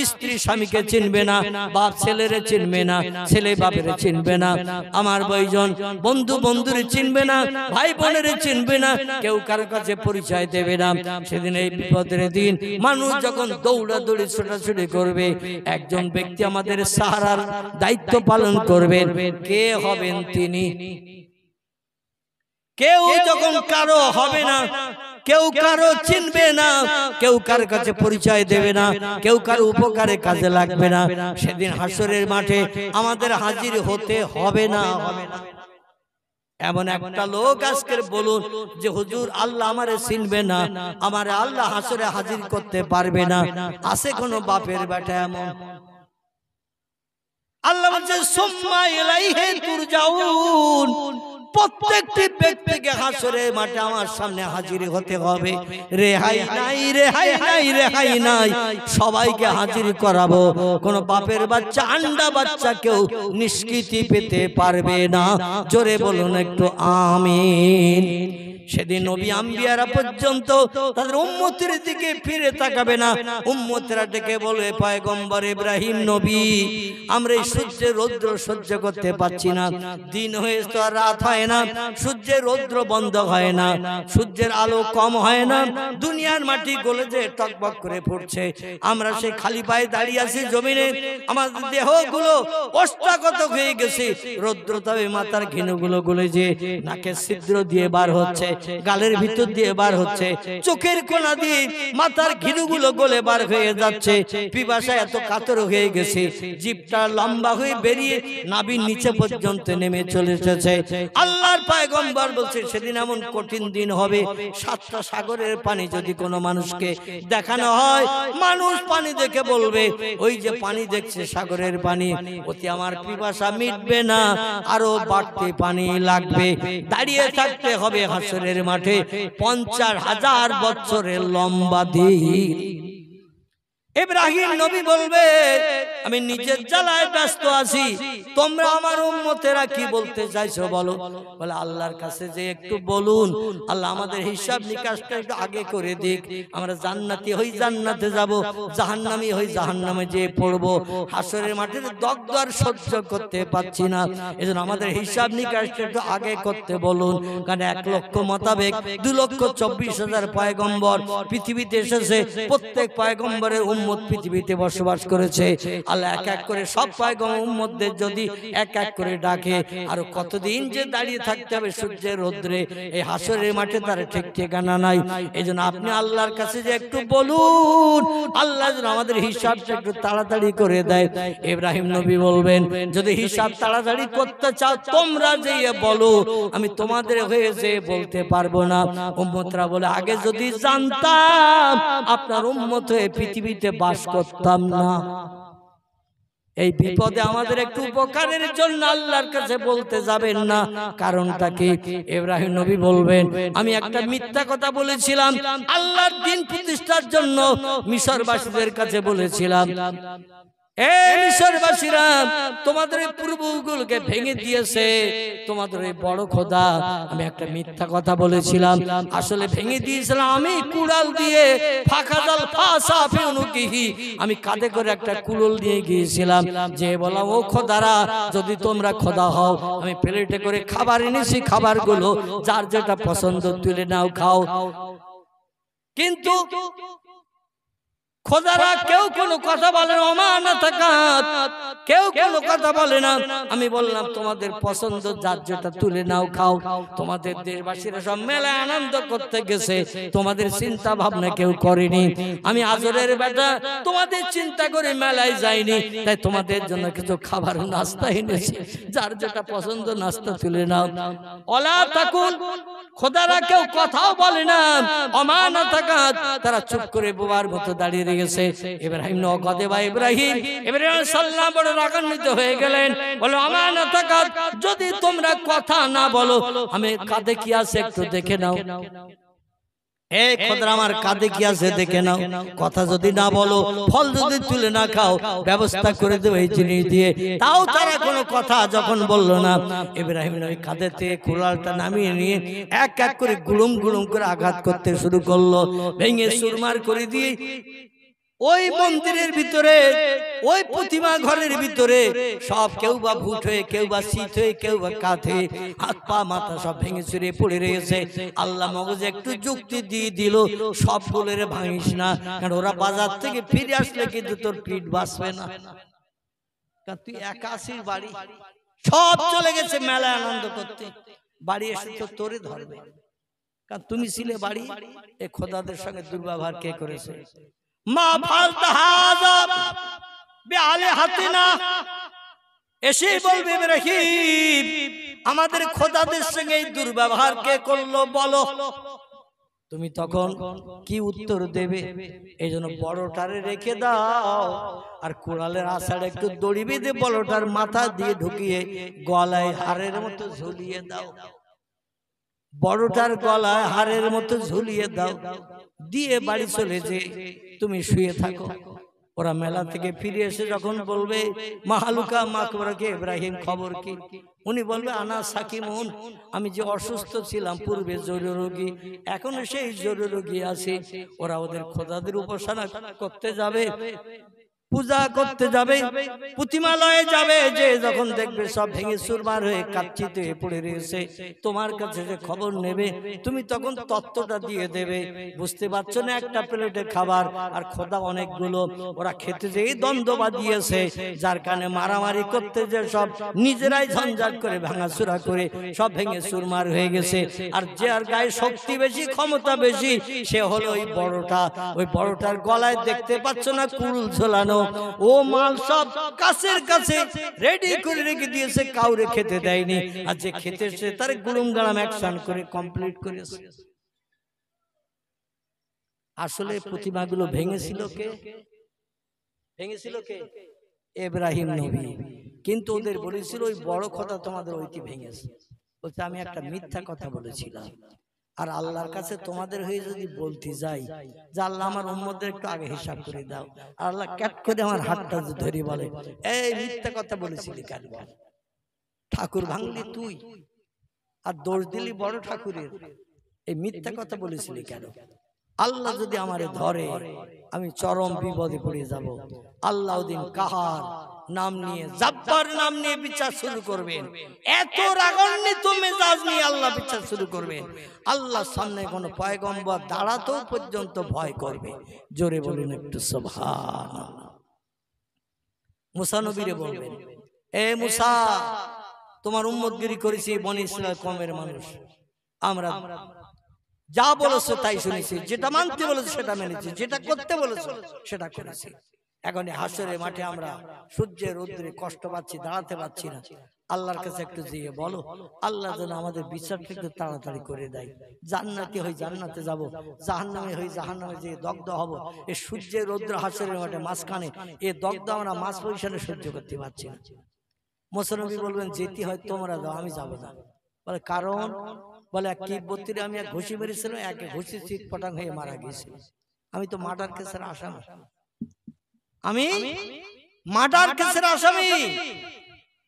স্ত্রী স্বামীকে চিনবে না, বাপ ছেলেরে চিনবে না, ছেলে বাপের চিনবে না, আমার বৈজন বন্ধু বন্ধুরে চিনবে না, ভাই বোনের চিনবে না, কেউ কারো কাছে পরিচয় দেবে না। সেদিন এই বিপদের দিন মানুষ যখন দৌড়াদৌড়ি ছোটাছুটি করবে, একজন ব্যক্তি আমাদের সাহারার দায়িত্ব পালন করবেন। কে হবেন তিনি? কেউ যখন কারো হবে না, কেউ কারো চিনবে না, কেউ কার কাছে পরিচয় দেবে না, কেউ কারো উপকারে কাজে লাগবে না, সেদিন হাসরের মাঠে আমাদের হাজির হতে হবে না, হবে না। এমন একটা লোক আজকে বলুন যে হুজুর আল্লাহ আমারে চিনবে না, আমারে আল্লাহ হাসরে হাজির করতে পারবে না, আছে কোন বাপের বেটা এমন? আল্লাহ বলছে সুম্মা ইলাইহি তুরজাউন, প্রত্যেকটি ব্যক্তিকে হাসরের মাঠে আমার সামনে হাজির হতে হবে। রেহাই নাই, রেহাই নাই, রেহাই নাই, সবাইকে হাজির করাবো। কোন বাপের বাচ্চা, আন্ডা বাচ্চা কেউ নিষ্কৃতি পেতে পারবে না। জোরে বলুন একটু আমিন। সেদিন নবী আম্বিয়ারা পর্যন্ত তাদের উম্মতের দিকে ফিরে তাকাবে না। উম্মতেরা ডেকে বলবে, পয়গম্বর ইব্রাহিম নবী, আমরা এই সূর্যের রৌদ্র সহ্য করতে পারছি না, দিন হয়ে তো আর রাত হয় না, সূর্যের রৌদ্র বন্ধ হয় না, সূর্যের আলো কম হয় না, দুনিয়ার মাটি গলে যে টকবক করে পড়ছে, আমরা সেই খালি পায়ে দাঁড়িয়ে আছি জমিনে, আমাদের দেহগুলো অষ্টাগত হয়ে গেছে, রৌদ্র তবে মাথার ঘিনুগুলো গলে যে নাকের ছিদ্র দিয়ে বার হচ্ছে, গালের ভিতর দিয়ে বার হচ্ছে, চোখের কোনা দিয়ে মাথার ঘিনুগুলো গলে বার হয়ে যাচ্ছে, পিপাসা এত কাতর হয়ে গেছে, জিভটা লম্বা হয়ে বেরিয়ে নাভির নিচে পর্যন্ত নেমে চলে এসেছে। আল্লাহর পয়গম্বর বলছে সেদিন এমন কঠিন দিন হবে, 7টা সাগরের পানি যদি কোনো মানুষকে দেখানো হয়, মানুষ পানি দেখে বলবে, ওই যে পানি দেখছে সাগরের পানি, ওতে আমার পিপাসা মিটবে না, আরো বাড়তি পানি লাগবে। দাঁড়িয়ে থাকতে হবে হাসরের মাঠে 50,000 বছরের লম্বা দিন। ইব্রাহিম নবী বলবে, আমি নিজের জ্বালায় ব্যস্ত আছি, তোমরা আমার উম্মতেরা কি বলতে চাইছো বলো। বলে আল্লাহর কাছে যে একটু বলুন, আল্লাহ আমাদের হিসাব নিকাশটা একটু আগে করে দিক, আমরা জান্নাতি হই জান্নাতে যাব, জাহান্নামী হই জাহান্নামে যেয়ে পড়বো। হাসরের মাঠের দগ্ধ আর সহ্য করতে পারছি না, এজন্য আমাদের হিসাব নিকাশটা একটু আগে করতে বলুন। কারণ 1 লক্ষ মোতাবেক 2,24,000 পয়গম্বর পৃথিবীতে এসেছে, প্রত্যেক পয়গম্বরের উম্মত পৃথিবীতে বসবাস করেছে। আল্লাহ এক এক করে সব পয়গম্বর উম্মতদের যদি এক এক করে ডাকে, আর কতদিন যে দাঁড়িয়ে থাকতে হবে সূর্যের রৌদ্রে, এই হাসরের মাঠে তার ঠিক ঠিকানা নাই। এজন্য আপনি আল্লাহর কাছে যে একটু বলুন, আল্লাহ যেন আমাদের হিসাবটা একটু তাড়াতাড়ি করে দেয়। ইব্রাহিম নবী বলবেন, যদি হিসাব তাড়াতাড়ি করতে চাও তোমরা যেয়ে বলো, আমি তোমাদের হয়ে যে বলতে পারবো না। উম্মতরা বলে, আগে যদি জানতাম আপনার উম্মত হয়ে পৃথিবীতে বাস করতাম না। এই বিপদে আমাদের একটু উপকারের জন্য আল্লাহর কাছে বলতে যাবেন না, কারণটা কি? ইব্রাহিম নবী বলবেন, আমি একটা মিথ্যা কথা বলেছিলাম আল্লাহর দ্বীন প্রতিষ্ঠার জন্য, মিশরবাসীদের কাছে বলেছিলাম, এই মিশরবাসীরা তোমাদের পূর্বগুলোকে ভেঙে দিয়েছে, তোমাদের এই বড় খোদা। আমি একটা মিথ্যা কথা বলেছিলাম, আসলে ভেঙে দিয়েছিলাম আমি কুড়াল দিয়ে। ফাকাদাল ফাসা ফি উনুকিহি, আমি কাঁধে করে একটা কুড়াল নিয়ে গিয়েছিলাম, যে বলা, ও খোদারা যদি তোমরা খোদা হও, আমি প্লেটে করে খাবার এনেছি, খাবারগুলো যার যেটা পছন্দ তুলে নাও, খাও। কিন্তু খোদারা কেউ কোনো কথা বলে না, অমানা তাকাত, কেউ কোনো কথা বলে না। আমি বললাম তোমাদের পছন্দ যার যেটা তুলে নাও, খাও। তোমাদের দেশবাসীরা সব মেলায় আনন্দ করতে গেছে, তোমাদের চিন্তা ভাবনা কেউ করেনি। আমি আজরের বেটা, তোমাদের চিন্তা করে মেলায় যাইনি, তাই তোমাদের জন্য কিছু খাবার নাস্তা এনেছি, যার যেটা পছন্দ নাস্তা তুলে নাও। ওলা তাকুল, খোদারা কেউ কথাও বলে না, অমানা তাকাত, তারা চুপ করে বোবার মতো দাঁড়িয়ে গেছে। ইব্রাহিম নগদে বা ইব্রাহিম সাল্লাম বড় রাগান্বিত হয়ে গেলেন, বলো, আমানা তাকাত, যদি তোমরা কথা না বলো, আমি কাঁধে কি আছে একটু দেখে নাও। এই খোদা আমার কাঁধে কি আছে দেখে নাও। কথা যদি না বলো, ফল যদি তুলে না খাও, ব্যবস্থা করে দেবো এই জিনিস দিয়ে। তাও তারা কোনো কথা যখন বললো না, ইব্রাহিম নবী কাঁধে থেকে কুড়ালটা নামিয়ে নিয়ে এক এক করে গুলুম গুলুম করে আঘাত করতে শুরু করলো, ভেঙে চুরমার করে দিয়ে ওই মন্দিরের ভিতরে, ওই প্রতিমা ঘরের ভিতরে সব, কেউ বা ভূত হয়ে, কেউ বা শীত হয়ে, কেউ বা কাত হয়ে, হাত পা মাথা সব ভেঙে চুরে পড়ে রয়েছে। আল্লাহ মগজে একটু যুক্তি দিয়ে দিল, সব ফুলের ভাঙিস না, কারণ ওরা বাজার থেকে ফিরে আসলে কিন্তু তোর পিঠ বাঁচবে না। তুই একাশির বাড়ি, সব চলে গেছে মেলায় আনন্দ করতে, বাড়ি এসে তো তোরে ধরবে, কারণ তুমি ছিলে বাড়ি। এ খোদাদের সঙ্গে দুর্ব্যবহার কে করেছে? মা ফালতা হাযা বিআলিহাতিনা, এসে বলবে ইব্রাহিম, আমাদের খোদাদের সঙ্গে এই দুর্ব্যবহার কে করলো বলো। তুমি তখন কি উত্তর দেবে? এই জন্য বড়টারে রেখে দাও, আর কুড়ালের আষাঢ়ে একটু দড়ি বেঁধে বড়টার মাথা দিয়ে ঢুকিয়ে গলায় হারের মতো ঝুলিয়ে দাও। বড়টার গলায় হারের মতো ঝুলিয়ে দাও, দিয়ে বাড়ি চলে যে তুমি শুয়ে থাকো। ওরা মেলা থেকে ফিরে এসে যখন বলবে, মাহালুকা মাকবরাকে ইব্রাহিম, খবর কি? উনি বলবে, আনা সাকিমুন, আমি যে অসুস্থ ছিলাম পূর্বে, জরুরি রোগী, এখনো সেই জরুরি রোগী আছে। ওরা ওদের খোদাদের উপাসনা করতে যাবে, পূজা করতে যাবে, প্রতিমালয়ে যাবে, যে যখন দেখবে সব ভেঙে চুরমার হয়ে কাচ্চিত হয়ে পড়ে রয়েছে, তোমার কাছে যে খবর নেবে, তুমি তখন তত্ত্বটা দিয়ে দেবে। বুঝতে পারছো না, একটা প্লেটে খাবার আর খোদা অনেকগুলো, ওরা খেতে যেই দ্বন্দ্ব বাঁধিয়েছে, যার কারণে মারামারি করতে যে সব নিজেরাই ঝঞ্ঝাট করে ভাঙাচুরা করে সব ভেঙে চুরমার হয়ে গেছে। আর যে আর গায়ে শক্তি বেশি, ক্ষমতা বেশি, সে হলো ওই বড়টা। ওই বড়টার গলায় দেখতে পাচ্ছ না কুল ঝোলানো, ও মাল সব কাছের কাছে রেডি করে রেখে দিয়েছে, কাউরে খেতে দেয়নি। আর যে খেতে এসে তার গুলুম গালাম অ্যাকশন করে কমপ্লিট করেছে। আসলে প্রতিমাগুলো ভেঙেছিল কে? ভেঙেছিল কে? ইব্রাহিম নবী। কিন্তু ওদের বলেছিল, ওই বড় কথা তোমাদের ওইটি ভেঙেছে। বলছে, আমি একটা মিথ্যা কথা বলেছিলাম, আর আল্লাহর কাছে তোমাদের হয়ে যদি বলতে যাই যে আল্লাহ আমার উম্মতদের একটু আগে হিসাব করে দাও, আর আল্লাহ ক্যাট করে আমার হাতটা ধরে বলে, এই মিথ্যা কথা বলেছিলি কেন? ঠাকুর ভাঙলি তুই, আর দোষ দিলি বড় ঠাকুরের, এই মিথ্যা কথা বলেছিলি কেন? আল্লাহ যদি আমারে ধরে, আমি চরম বিপদে পড়ে যাব। আল্লাহ দিন কাহার, নাম নিয়ে, জব্বার নাম নিয়ে বিচার শুরু করবেন। এত রাগান্বিত মেজাজ নিয়ে আল্লাহ বিচার শুরু করবেন, আল্লাহর সামনে কোন পয়গম্বর দাঁড়াতেও পর্যন্ত ভয় করবে। জোরে বলুন একটু সুবহানাল্লাহ। মুসা নবীরে বলবেন, এ মুসা, তোমার উম্মতগিরি করেছি বনি ইসরাইল কওমের মানুষ, আমরা যা বলেছো তাই শুনেছি, যেটা মানতে বলেছো সেটা মেনেছি, যেটা করতে বলেছো সেটা করেছি। এখন হাসরের মাঠে আমরা সূর্যের রৌদ্রে কষ্ট পাচ্ছি, দাঁড়াতে পারছি না। আল্লাহর কাছে একটু দিয়ে বলো, আল্লাহ যেন আমাদের বিচারটা একটু তাড়াতাড়ি করে দেয়। জান্নাতি হই জান্নাতে যাব, জাহান্নামে হই জাহান্নামে যেয়ে দগ্ধ হব। এই সূর্যের রৌদ্র হাসরের মাঠে মাঝখানে এ দগ্ধ আমরা মাঝ পজিশনে সহ্য করতে পারছি না। মুসা নবী বলবেন, যেতে হয় তোমরা যাও, আমি যাব না। বলে কারণ? বলে এক কিবতীরে আমি এক ঘুষি মেরেছিলাম, এক ঘুষি চিৎ পটাং হয়ে মারা গেছিল। আমি তো মার্ডার কেসের আসামি, আমি মার্ডার কেসের আসামি।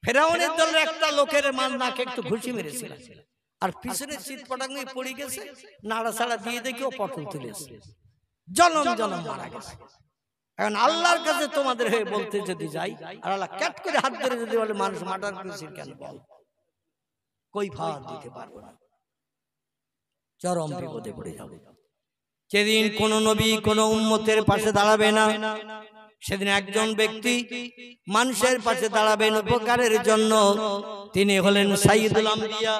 ফেরাউনের দলের একটা লোকের নাকে একটু ঘুষি মেরেছিল, আর পিছনে চিৎ পটাং হয়ে পড়ে গেছে, নাড়াছাড়া দিয়ে দেখি ও পটল তুলেছে, জনম জনম মারা গেছে। এখন আল্লাহর কাছে তোমাদের হয়ে বলতে যদি যাই, আর আল্লাহ ক্যাট করে হাত ধরে যদি বলে মানুষ মার্ডার করেছে কেন, বল কই ভাত দিতে পারবো না, চরম বিপদে পড়ে যাবে। যেদিন কোন নবী কোন উম্মতের পাশে দাঁড়াবে না, সেদিন একজন ব্যক্তি মানুষের পাশে দাঁড়াবেন উপকারের জন্য, তিনি হলেন সাইয়্যিদুল আম্বিয়া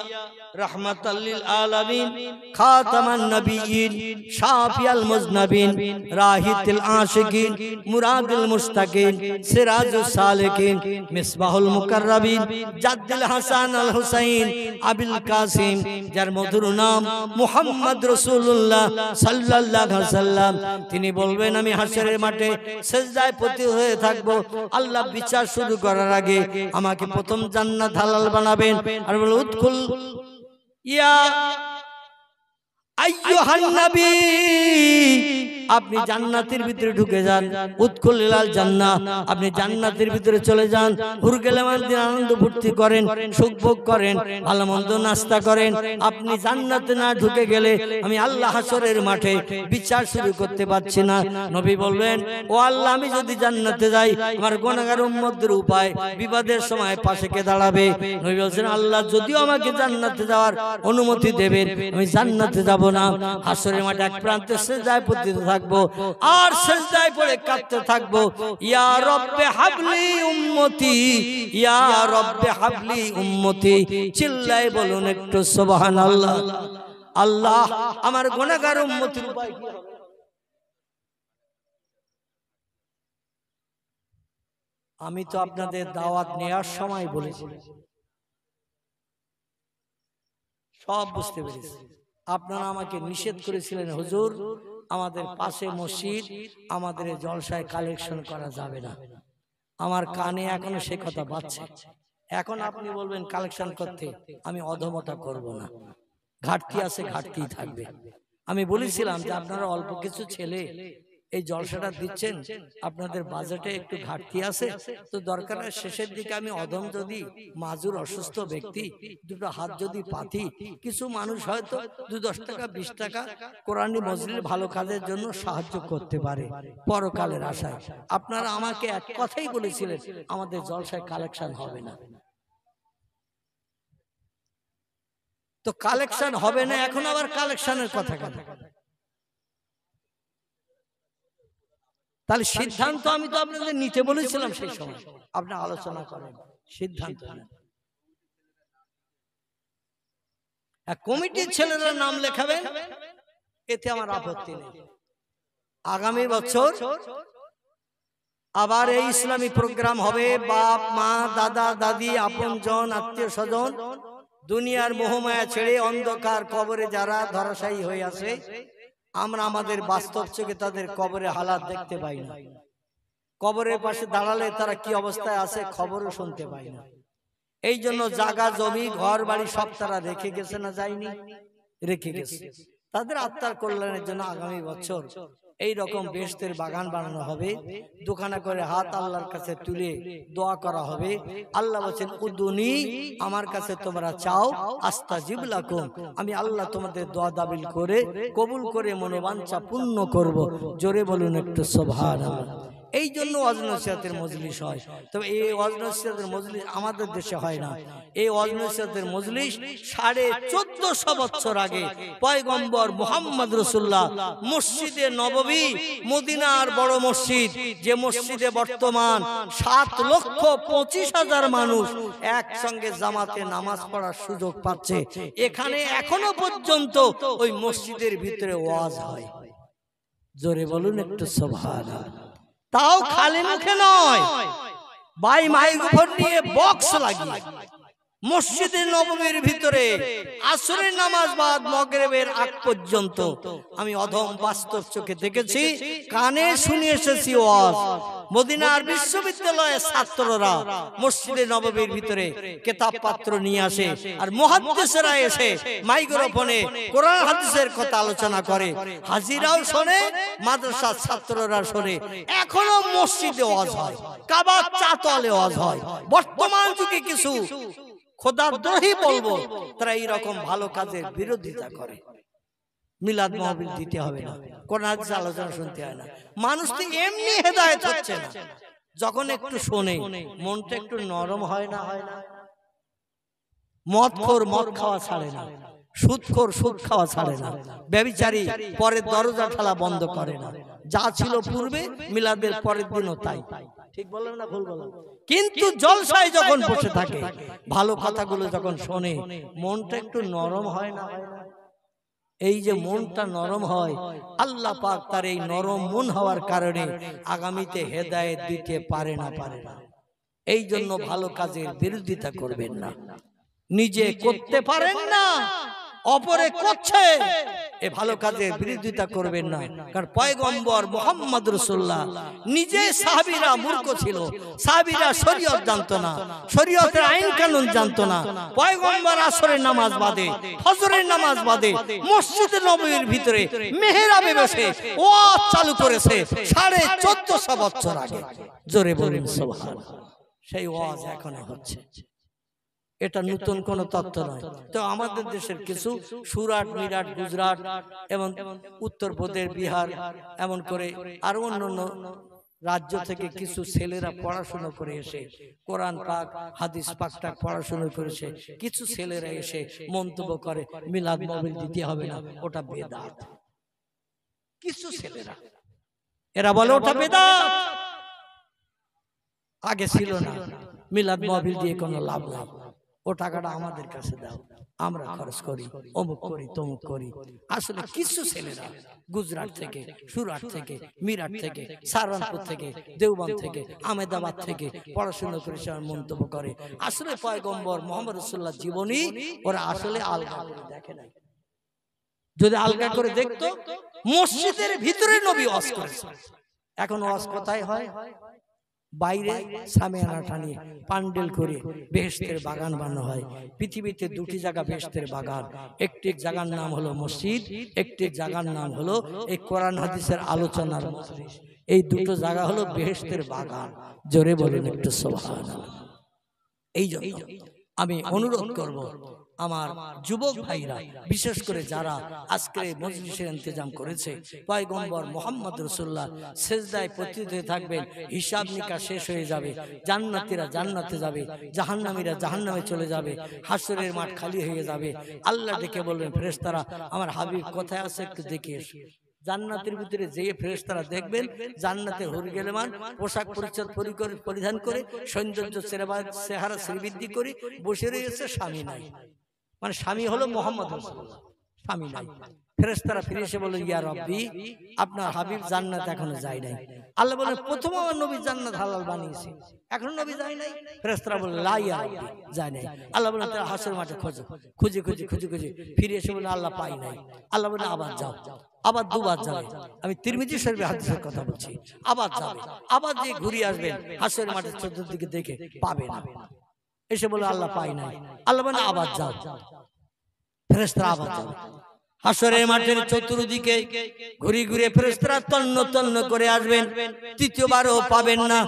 রাহমাতাল লিল আলামিন, খাতামান নবিয়্যিন, শাফিয়াল মুজনাবিন, রাহিতুল আশিকিন, মুরাদুল মুশতাকিন, সিরাজুস সালিকিন, মিসবাহুল মুকাররাবিন, জাদ্দুল হাসান আল হুসাইন আবুল কাসিম, যার মধুর নাম মুহাম্মদ রাসূলুল্লাহ সাল্লাল্লাহু আলাইহি ওয়াসাল্লাম। তিনি বলবেন, আমি হাসরের মাঠে সিজদায় পতিত হয়ে থাকব। আল্লাহ বিচার শুরু করার আগে আমাকে প্রথম জান্নাত হালাল বানাবেন, আর বলে উদখুল ইয়া আইয়ুহান নবী, আপনি জান্নাতের ভিতরে ঢুকে যান। উদখুল ইলাল জান্নাহ, আপনি জান্নাতের ভিতরে চলে যান। হুরগেলামান দিন আনন্দ ফুর্তি করেন, সুখ ভোগ করেন, ভালো মন্দ নাস্তা করেন। আপনি জান্নাতে না ঢুকে গেলে আমি আল্লাহ হাসরের মাঠে বিচার শুরু করতে পারছি না। নবী বলবেন, ও আল্লাহ, আমি যদি জান্নাতে যাই, আমার গুনাহগার উম্মতদের উপায় বিপদের সময় পাশে কে দাঁড়াবে? নবী বলেন, আল্লাহ যদিও আমাকে জান্নাতে যাওয়ার অনুমতি দেবেন, আমি জান্নাতে যাব না। হাসরের মাঠে এক প্রান্তে সিজদায় পতিত থাকবো, আর সিজদায় পড়ে কাঁদতে থাকবো, ইয়া রব্বে হাবলি উম্মতি, ইয়া রব্বে হাবলি উম্মতি। চিল্লায় বলুন একটু সুবহানাল্লাহ। আল্লাহ, আমার গুনাহগার উম্মতের উপায় কি হবে? আমি তো আপনাদের দাওয়াত নেওয়ার সময় বলেছি, সব বুঝতে পেরেছি। আপনারা আমাকে নিষেধ করেছিলেন, হুজুর আমাদের পাশে মসজিদ, আমাদের জলসায় কালেকশন করা যাবে না। আমার কানে এখনো সে কথা বাজছে। এখন আপনি বলবেন কালেকশন করতে, আমি অধমতা করব না। ঘাটতি আছে, ঘাটতিই থাকবে। আমি বলেছিলাম যে আপনারা অল্প কিছু ছেলে এই জলসাটা দিচ্ছেন, আপনাদের বাজেটে একটু ঘাটতি আছে, তো দরকার শেষের দিকে আমি অধম যদি মাজুর অসুস্থ ব্যক্তি দুটো হাত যদি পাতি, কিছু মানুষ হয়তো 2-10 টাকা 20 টাকা কোরআনি মজলিস ভালো কাজের জন্য সাহায্য করতে পারে পরকালের আশায়। আপনারা আমাকে এক কথাই বলেছিলেন, আমাদের জলসায় কালেকশন হবে না। তো কালেকশন হবে না, এখন আবার কালেকশনের কথা কেন? তাহলে সিদ্ধান্ত আমি তো আপনাদের নিতে বলেছিলাম, সেই সময় আপনি আলোচনা করেন, সিদ্ধান্ত নেন। কমিটির ছেলেরা নাম লেখাবেন, এতে আমার আপত্তি নেই। আগামী বছর আবার এই ইসলামী প্রোগ্রাম হবে। বাপ মা দাদা দাদি আপনজন আত্মীয় স্বজন দুনিয়ার মোহমায়া ছেড়ে অন্ধকার কবরে যারা ধরাশায়ী হয়ে আছে, আমরা আমাদের বাস্তব চোখে তাদের কবরে হালাত দেখতে পাই না। কবরের পাশে দাঁড়ালে তারা কি অবস্থায় আছে খবরও শুনতে পাই না। এই জন্য জায়গা জমি ঘর বাড়ি সব তারা রেখে গেছে, না যায়নি? রেখে গেছে। তাদের আত্মার কল্যাণের জন্য আগামী বছর এই রকম বেহেশতের বাগান বানানো হবে। দুখানা করে হাত আল্লাহর কাছে তুলে দোয়া করা হবে। আল্লাহ বলেন, উদুনি, আমার কাছে তোমরা চাও, আস্তাজিব লাকুম, আমি আল্লাহ তোমাদের দোয়া দাবিল করে কবুল করে মনোবাঞ্ছা পূর্ণ করব। জোরে বলুন একটু সুবহানাল্লাহ। এই জন্য ওয়াজ নসিহতের মজলিস হয়। তবে এই ওয়াজ নসিহতের মজলিস আমাদের দেশে হয় না। এই ওয়াজ নসিহতের মজলিস 1450 বছর আগে পয়গম্বর মুহাম্মদ রাসূলুল্লাহ মসজিদে নববী, মদিনার বড় মসজিদ, যে মসজিদে বর্তমান 7,25,000 মানুষ একসঙ্গে জামাতে নামাজ পড়ার সুযোগ পাচ্ছে, এখানে এখনো পর্যন্ত ওই মসজিদের ভিতরে ওয়াজ হয়। জোরে বলুন একটু সুবহানাল্লাহ। তাও খালি মুখে নয়, ভাই মাইক্রোফোন নিয়ে বক্স লাগিয়ে মসজিদে নববীর ভিতরে আসরের নামাজ বাদ মাগরিবের আগ পর্যন্ত আমি অধম বাস্তব চোখে দেখেছি, কানে শুনে এসেছি ওয়াজ। মদিনার বিশ্ববিদ্যালয়ের ছাত্ররা মসজিদে নববীর ভিতরে কিতাব পত্র নিয়ে আসে, আর মুহাদ্দিসরা এসে মাইক্রোফোনে কোরআন হাদিসের কথা আলোচনা করে। হাজিরাও শোনে, মাদ্রাসার ছাত্ররা শোনে। এখনো মসজিদে ওয়াজ হয়, কাবার চাতলে ওয়াজ হয়। বর্তমান যুগে কিছু খোদাদ্রোহী বলবো, তারা এইরকম ভালো কাজের বিরোধিতা করে। মিলাদ মাহফিল দিতে হবে না, কোরআন হাদিস আলোচনা শুনতে হয় না। মানুষ তো এমনি হেদায়েত হচ্ছে না, যখন একটু শোনে মনটা একটু নরম হয় না? হয় না? মদখোর মদ খাওয়া ছাড়ে না, সুদখোর সুদ খাওয়া ছাড়ে না, ব্যভিচারী পরের দরজা ঠেলা বন্ধ করে না। যা ছিল পূর্বে মিলাদের পরের দিনও তাই। ঠিক বললাম না ভুল বললাম? কিন্তু জলসায় যখন বসে থাকে, ভালো কথাগুলো যখন শোনে, মনটা একটু নরম হয় না? হয় না? এই যে মনটা নরম হয়, আল্লাহ পাক তার এই নরম মন হওয়ার কারণে আগামীতে হেদায়েত দিতে পারে না। এই জন্য ভালো কাজের বিরোধিতা করবেন না। নিজে করতে পারেন না, অপরে করছে, এ ভালো কাজের বিরোধিতা করবেন না। কারণ পয়গম্বর মুহাম্মদ রাসূলুল্লাহ নিজে, সাহাবীরা মূর্খ ছিল, সাহাবীরা শরীয়ত জানতো না, শরীয়তের আইন কানুন জানতো না। পয়গম্বর আসরের নামাজ বাদে, ফজরের নামাজ বাদে মসজিদে নববীর ভিতরে মেহরাবে বসে ওয়াজ চালু করেছে 1450 বছর আগে। জোরে বলুন সুবহানাল্লাহ। সেই ওয়াজ এখনো হচ্ছে। এটা নতুন কোন তত্ত্ব নয়। তো আমাদের দেশের কিছু সুরাট, মিরাট, গুজরাট এবং উত্তরপ্রদেশ, বিহার, এমন করে আরো অন্যান্য রাজ্য থেকে কিছু ছেলেরা পড়াশোনা করে এসে কোরআন পাক, হাদিস পাকটা পড়াশোনা করেছে। কিছু ছেলেরা এসে মন্তব্য করে মিলাদ মাহফিল দিতে হবে না, ওটা বেদাত। কিছু ছেলেরা এরা বলে ওটা বেদাত। আগে ছিল না, মিলাদ মাহফিল দিয়ে কোনো লাভ নাই, ও টাকাটা আমাদের কাছে দাও, আমরা খরচ করি, অমুক করি, তমুক করি। আসলে কিছু ছেলেরা গুজরাট থেকে, সুরাট থেকে, মিরাট থেকে, সাহারানপুর থেকে, দেওবন্দ থেকে, আহমেদাবাদ থেকে পড়াশোনা করে মন্তব্য করে। আসলে পয়গম্বর মুহাম্মদ রাসূলুল্লাহ জীবনী ওরা আসলে আলগা করে দেখে নাই। যদি আলগা করে দেখতো, মসজিদের ভিতরে নবী ওয়াজ করেছে। এখন ওয়াজ কোথায় হয়? বাইরে সামিয়ানা টানিয়ে প্যান্ডেল করে বেহেশতের বাগান বানানো হয়। পৃথিবীতে দুটি জায়গা বেহেশতের বাগান, একটি জায়গার নাম হলো মসজিদ, একটি জায়গার নাম হলো এই কোরআন হাদিসের আলোচনার মজলিস। এই দুটো জায়গা হলো বেহেশতের বাগান। জোরে বলুন একটু সুবহানাল্লাহ। এই জন্য আমি অনুরোধ করব আমার যুবক ভাইরা, বিশেষ করে যারা আজকে মজলিসের ইন্তজাম করেছে, পয়গম্বর মুহাম্মদ রাসূলুল্লাহ সিজদায় পতিত হয়ে থাকবেন। হিসাব নিকাশ শেষ হয়ে যাবে, জান্নাতীরা জান্নাতে যাবে, জাহান্নামীরা জাহান্নামে চলে যাবে, হাসরের মাঠ খালি হয়ে যাবে। আল্লাহ ডেকে বলবেন, ফেরেশতারা আমার হাবিব কোথায় আছে একটু দেখে এসো। জান্নাতের ভিতরে যে ফেরেশতারা দেখবেন, জান্নাতে হুর গেলেমান পোশাক পরিচ্ছদ পরিধান করে, সৌন্দর্য চেহারা শ্রীবৃদ্ধি করে বসে রয়েছে, স্বামী নাই। মানে স্বামী হলো মুহাম্মদ রাসূলুল্লাহ, স্বামী নাই। ফেরেশতারা ফিরে এসে বলে, ইয়া রাব্বি, আপনার হাবিব জান্নাত এখনো যায় নাই। আল্লাহ বলেন, প্রথম আমার নবী জান্নাত হালাল বানিয়েছে, এখনো নবী যায় নাই। ফেরেশতারা বলে, লা ইয়া রাব্বি, যায় নাই। আল্লাহ বলেন, তারা হাসরের মাঠে খোঁজো, খুঁজে খুঁজে খুঁজে খুঁজে ফিরে এসে বলে, আল্লাহ পাই নাই। আল্লাহ বলে, আবার যাও, আবার দুবার যাবে। আমি তিরমিজি শরীফের হাদিসের কথা বলছি। আবার যাবে, আবার যে ঘুরে আসবেন, হাসরের মাঠের চতুর্দিকে দেখে পাবে না। এসে বলে, আল্লাহ পাই নাই। আল্লাহ বলে, আবার যাও। ফেরেশতারা আবার যাবে, হাসরের মাঠের চতুর্দিকে ঘুরে ঘুরে ফেরেশতারা তন্ন তন্ন করে আসবেন, তৃতীয়বারও পাবেন না।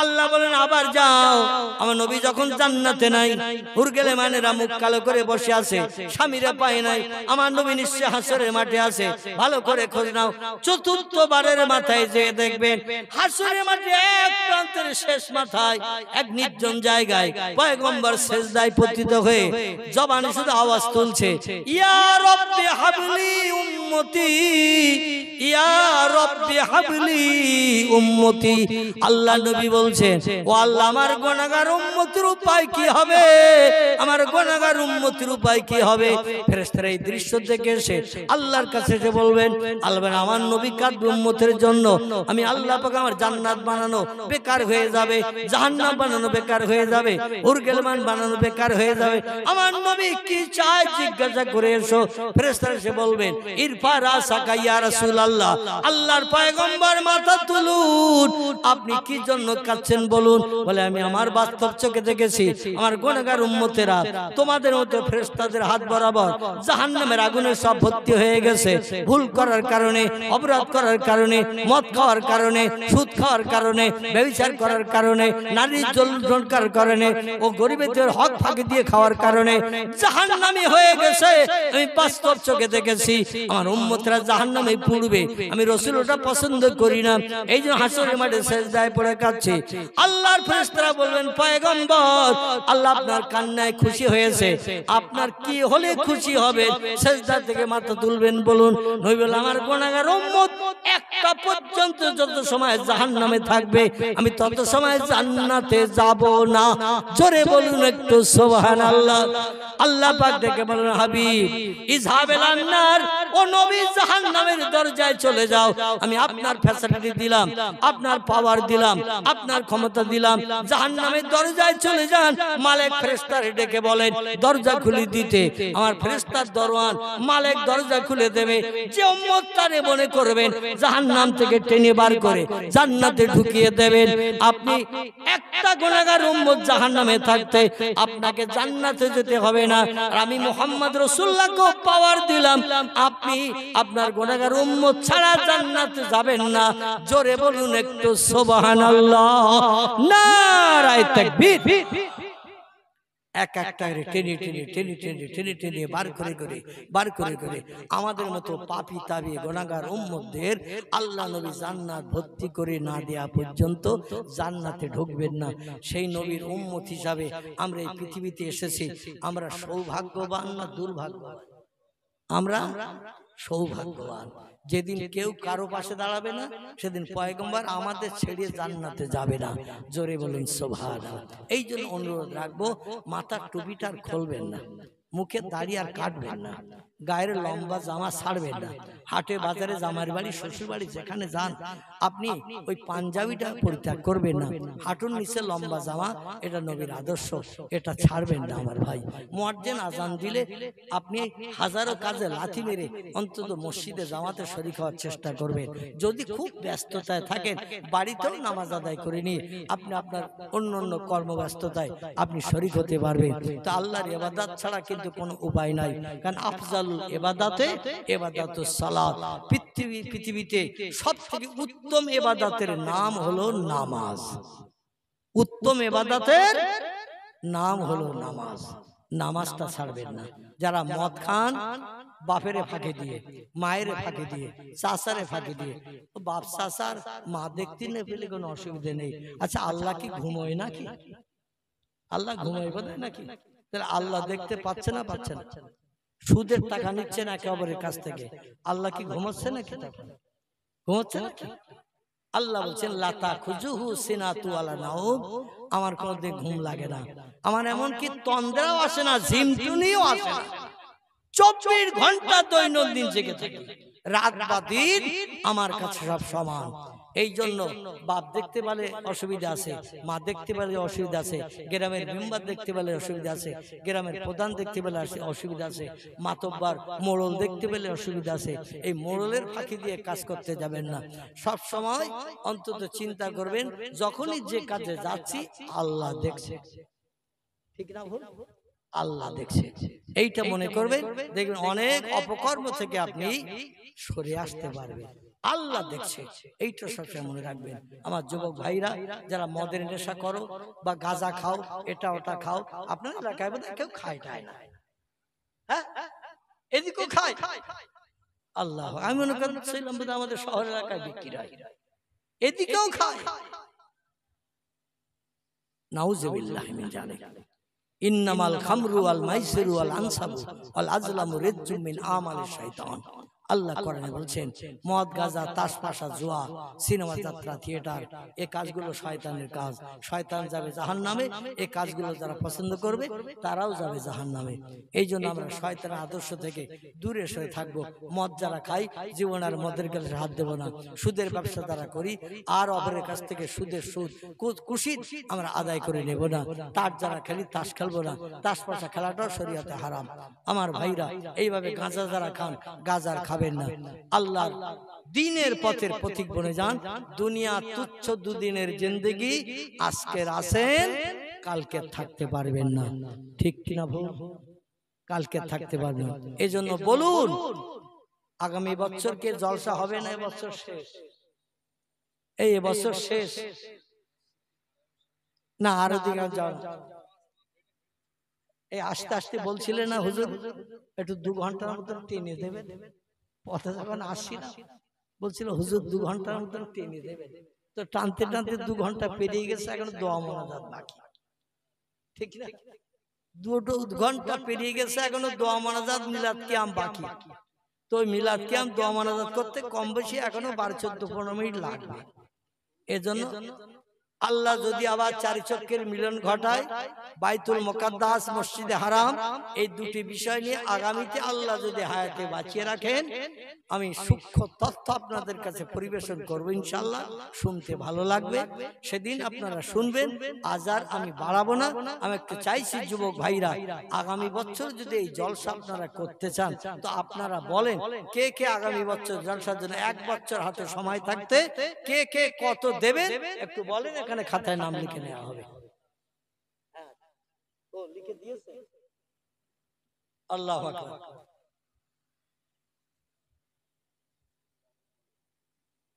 আল্লাহ বলেন আবার যাও। আমার নবী যখন জান্নাতে নাই, হুরগেলেমানেরা মুখ কালো করে বসে আছে, স্বামীরা পায় নাই, আমার নবী নিশ্চয় হাসরের মাঠে আছে, ভালো করে খোঁজ নাও। চতুর্থবারের মাথায় যে দেখবেন হাসরের মাঠে এক প্রান্তের শেষ মাথায় এক নির্জন জায়গায় পয়গম্বর সিজদায় পতিত হয়ে জবানে শুধু আওয়াজ তুলছে, ইয়া রব্বি হাবলি উম্মতি, ইয়া রব্বি হাবলি উম্মতি। আল্লাহ নবী বলছেন, ও আল্লাহ আমার গুনাহগার উম্মতের উপায় কি হবে, আমার গুনাহগার উম্মতের উপায় কি হবে। ফেরেশতারা এই দৃশ্য দেখে এসে আল্লাহর কাছে এসে বলবেন, আল্লাহ আমার নবী কাঁদবে উম্মতের জন্য, আমি আল্লাহ পাক আমার জান্নাত বানানো বেকার হয়ে যাবে, জাহান্নাম বানানো বেকার হয়ে যাবে, হুরগেলমান বানানো বেকার হয়ে যাবে, আমার নবী কি চায় জিজ্ঞাসা করে এসো। ফেরেশতারা এসে বলবেন, ইরফা রাসাকা ইয়া রাসূলুল্লাহ, আল্লাহর পয়গম্বর মাথা তুলুন, আপনি কি জন্য কাঁদছেন বলুন। বলে আমি আমার বাস্তব চোখে দেখেছি আমার গুনাহগার উম্মতেরা তোমাদের মতো ফেরেশতাদের হাত বরাবর জাহান্নামের আগুনে সব ভর্তি হয়ে গেছে, ভুল করার কারণে, অপরাধ করার কারণে, মদ খাওয়ার কারণে, সুদ খাওয়ার কারণে, ব্যভিচার করার কারণে, নারীর জলযোগ করার কারণে ও গরিবদের হক ফাঁকি দিয়ে খাওয়ার কারণে জাহান্নামী হয়ে গেছে। আমি বাস্তব চোখে দেখেছি আমার উম্মতরা জাহান্নামে পড়বে, আমি রাসূল ওটা পছন্দ করি না, এই জন্য হাসরের মাঠে সিজদায় পড়ে কাঁদছে। আল্লাহর ফেরেশতারা বলবেন, পয়গম্বর আল্লাহ আপনার কান্নায় খুশি হয়েছে, আপনার কি হলে খুশি হবে, সিজদা থেকে মাথা তুলবেন বলুন। নবী বলেন, আমার গুনাহগার উম্মত একটা পর্যন্ত যত সময় জাহান্নামে থাকবে আমি তত সময় জান্নাতে যাব না। জোরে বলুন একটু সুবহানাল্লাহ। আল্লাহ পাক ডেকে বলেন, হাবিব ইযহাবিল আন্নার, ও নবী জাহান্নামের দরজায় চলে যাও, আমি আপনার ফ্যাসিলিটি দিলাম, আপনার পাওয়ার দিলাম, আপনার ক্ষমতা দিলাম, জাহান্নামের দরজায় চলে যান। মালিক ফেরেশতারে ডেকে বলেন দরজা খুলে দিতে, আমার ফেরেশতার দরওয়ান মালিক দরজা খুলে দেবে। যে উম্মত তারে মনে করবেন জাহান্নাম থেকে টেনে বার করে জান্নাতে ঢুকিয়ে দেবেন। আপনি একটা গুনাহগার উম্মত জাহান্নামে থাকতে আপনাকে জান্নাতে যেতে হবে না, আর আমি মুহাম্মদ রাসূলুল্লাহকে পাওয়ার দিলাম, আপনি আপনার গুনাহগার উম্মত ছাড়া জান্নাতে যাবেন না। জোরে বলুন একটু সুবহানাল্লাহ, নারায়ে তাকবীর। এক একটা টেনে টেনে টেনে টেনে টেনে টেনে বার করে আমাদের মতো পাপী তাবি গুনাহগার উম্মতদের আল্লাহ নবী জান্নাত ভর্তি করে না দেয়া পর্যন্ত জান্নাতে ঢুকবেন না। সেই নবীর উম্মত হিসাবে আমরা এই পৃথিবীতে এসেছি। আমরা সৌভাগ্যবান না দুর্ভাগ্যবান? আমরা সৌভাগ্যবান। যেদিন কেউ কারো পাশে দাঁড়াবে না সেদিন পয়গম্বর আমাদের ছেড়ে জান্নাতে যাবে না। জোরে বলুন সুবহানাল্লাহ। এই জন্য অনুরোধ রাখবো, মাথার টুপিটা আর খুলবেন না, মুখে দাড়ি আর কাটবেন না, গায়ের লম্বা জামা ছাড়বেন না, হাটে বাজারে জামার বাড়ি শ্বশুর বাড়ি যেখানে যান আপনি ওই পাঞ্জাবিটা পরিত্যাগ করবেন না। হাঁটুর নিচে লম্বা জামা, এটা নবীর আদর্শ, এটা ছাড়বেন না আমার ভাই। মুয়াজ্জিন আজান দিলে আপনি হাজারো কাজে লাথি মেরে অন্তত মসজিদে জামাতে শরীক হওয়ার চেষ্টা করবেন। যদি খুব ব্যস্ততায় থাকেন বাড়িতেও নামাজ আদায় করে নিয়ে আপনি আপনার অন্য কর্মব্যস্ততায় আপনি শরীক হতে পারবেন। তো আল্লাহর ইবাদত ছাড়া কিন্তু কোনো উপায় নাই, কারণ আফজালুল ইবাদাতে ইবাদাতুস সালাত। পৃথিবীতে সবথেকে উত্তম ইবাদতের নাম হলো নামাজ। উত্তম ইবাদতের নাম হলো নামাজ। নামাজটা ছাড়বেন না। যারা মদ খান বাপেরে ফাঁকে দিয়ে, মায়ের ফাঁকে দিয়ে, চাচারে ফাঁকে দিয়ে, বাপ চাচার মা দেখতে না পেলে কোনো অসুবিধা নেই। আচ্ছা আল্লাহ কি ঘুমোয় নাকি? আল্লাহ ঘুমোয় বোধ নাকি? তাহলে আল্লাহ দেখতে পাচ্ছে না? পাচ্ছে না। সুদের টাকা নিচ্ছেন একে অপরের কাছ থেকে, আল্লাহ কি ঘুমাচ্ছে নাকি? ঘুমাচ্ছে নাকি? আল্লাহ বলছেন লাতা খুজুহু সিনাতু ওয়ালা নাউম, আমার কোনোদিন ঘুম লাগে না, আমার এমনকি তন্দ্রাও আসে না, ঝিমটুনিও আসে না। 24 ঘন্টা দৈনন্দিন জেগে থাকি, রাত বা দিন আমার কাছে সব সমান। এই জন্য বাপ দেখতে পেলে অসুবিধা আছে, মা দেখতে পেলে অসুবিধা আছে, গ্রামের মেম্বার দেখতে পেলে অসুবিধা আছে, গ্রামের প্রধান দেখতে পেলে অসুবিধা আছে, মাতব্বার মোড়ল দেখতে পেলে অসুবিধা আছে। এই মোড়লের ফাঁকি দিয়ে কাজ করতে যাবেন না। সব সময় অন্তত চিন্তা করবেন যখনই যে কাজে যাচ্ছি আল্লাহ দেখছে, ঠিক না ভুল? আল্লাহ দেখছে। এইটা মনে করবেন, দেখবেন অনেক অপকর্ম থেকে আপনি সরে আসতে পারবেন। আল্লাহ দেখছে, এইটা সবসময় মনে রাখবেন। আমার যুবক ভাইরা যারা মদের নেশা করো বা গাঁজা খাও, এটা ওটা খাও, আপনার এলাকায় বোধহয় কেউ খায় না, হ্যাঁ এদিকেও খায়। আল্লাহ, আমি মনে করছিলাম বোধহয় আমাদের শহর এলাকায় বিক্রি হয়, এদিকেও খায়। নাউযুবিল্লাহি মিন যালিক। ইন্নামাল খামরু ওয়াল মাইসিরু ওয়াল আনসাবু ওয়াল আজলামু রিজজুম মিন আমালিশ শাইতান। আল্লাহ কোরআনে বলছেন, মদ, গাঁজা, তাসমাশা, জুয়া, সিনেমা, যাত্রা, থিয়েটার, এই কাজগুলো শয়তানের কাজ। শয়তান যাবে জাহান্নামে। এই কাজগুলো যারা পছন্দ করবে তারাও যাবে জাহান্নামে। এই জন্য আমরা শয়তানের আদর্শ থেকে দূরে সরে থাকবো। মদ যারা খাই, জীবন আর মদের কাছে হাত দেব না। সুদের ব্যবসা যারা করি, আর অপরের কাছ থেকে সুদের সুদ কুশিদ আমরা আদায় করে নেব না। তার যারা খেলি, তাস খেলবো না। তাসমাশা খেলাটাও শরীয়তে হারাম। আমার ভাইরা, এইভাবে গাঁজা যারা খান, গাঁজার খাবেন না। আল্লাহর দ্বীনের পথের পথিক বনে যান। দুনিয়া তুচ্ছ, দুদিনের জিন্দেগি। আজকের আছেন, কালকে থাকতে পারবেন না। ঠিক কিনা ভুল? কালকে থাকতে পারবেন। এই জন্য বলুন, আগামী বছরকে জলসা হবে না, এবছর শেষ। এই বছর শেষ না, আরো দিকে যাও। এই আস্তে আস্তে বলছিলেন না হুজুর, একটু 2 ঘন্টার মতন টেনে দেবেন। পথে যখন আসছি না, বলছিল হুজুর 2 ঘন্টার মতন টেনে দেবেন। তো টানতে টানতে 2 ঘন্টা পেরিয়ে গেছে, এখন দোয়া মোনাজাত বাকি। ঠিক না? 2 ঘন্টা পেরিয়ে গেছে, এখনো দোয়া মোনাজাত, মিলাদ কিয়াম বাকি। তো মিলাদ কিয়াম, দোয়া মোনাজাত করতে কম বেশি এখনো 12-14-15 মিনিট লাগবে। এজন্য আল্লাহ যদি আবার 4 চক্রের মিলন ঘটায়, বাইতুল মুকাদ্দাস, মসজিদে হারাম, এই দুটি বিষয় নিয়ে আগামীতে আল্লাহ যদি হায়াতে বাঁচিয়ে রাখেন, আমি সূক্ষ্ম তথ্য আপনাদের কাছে পরিবেশন করব ইনশাআল্লাহ। শুনতে ভালো লাগবে, সেদিন আপনারা শুনবেন। আজ আর আমি বাড়াবো না। আমি একটু চাইছি যুবক ভাইরা, আগামী বছর যদি এই জলসা আপনারা করতে চান, তো আপনারা বলেন কে কে আগামী বছর জলসার জন্য 1 বছর হাতে সময় থাকতে কে কে কত দেবেন একটু বলেন, এখানে খাতায় নাম লিখে নেওয়া হবে। ও লিখে দিয়েছে? আল্লাহু আকবার।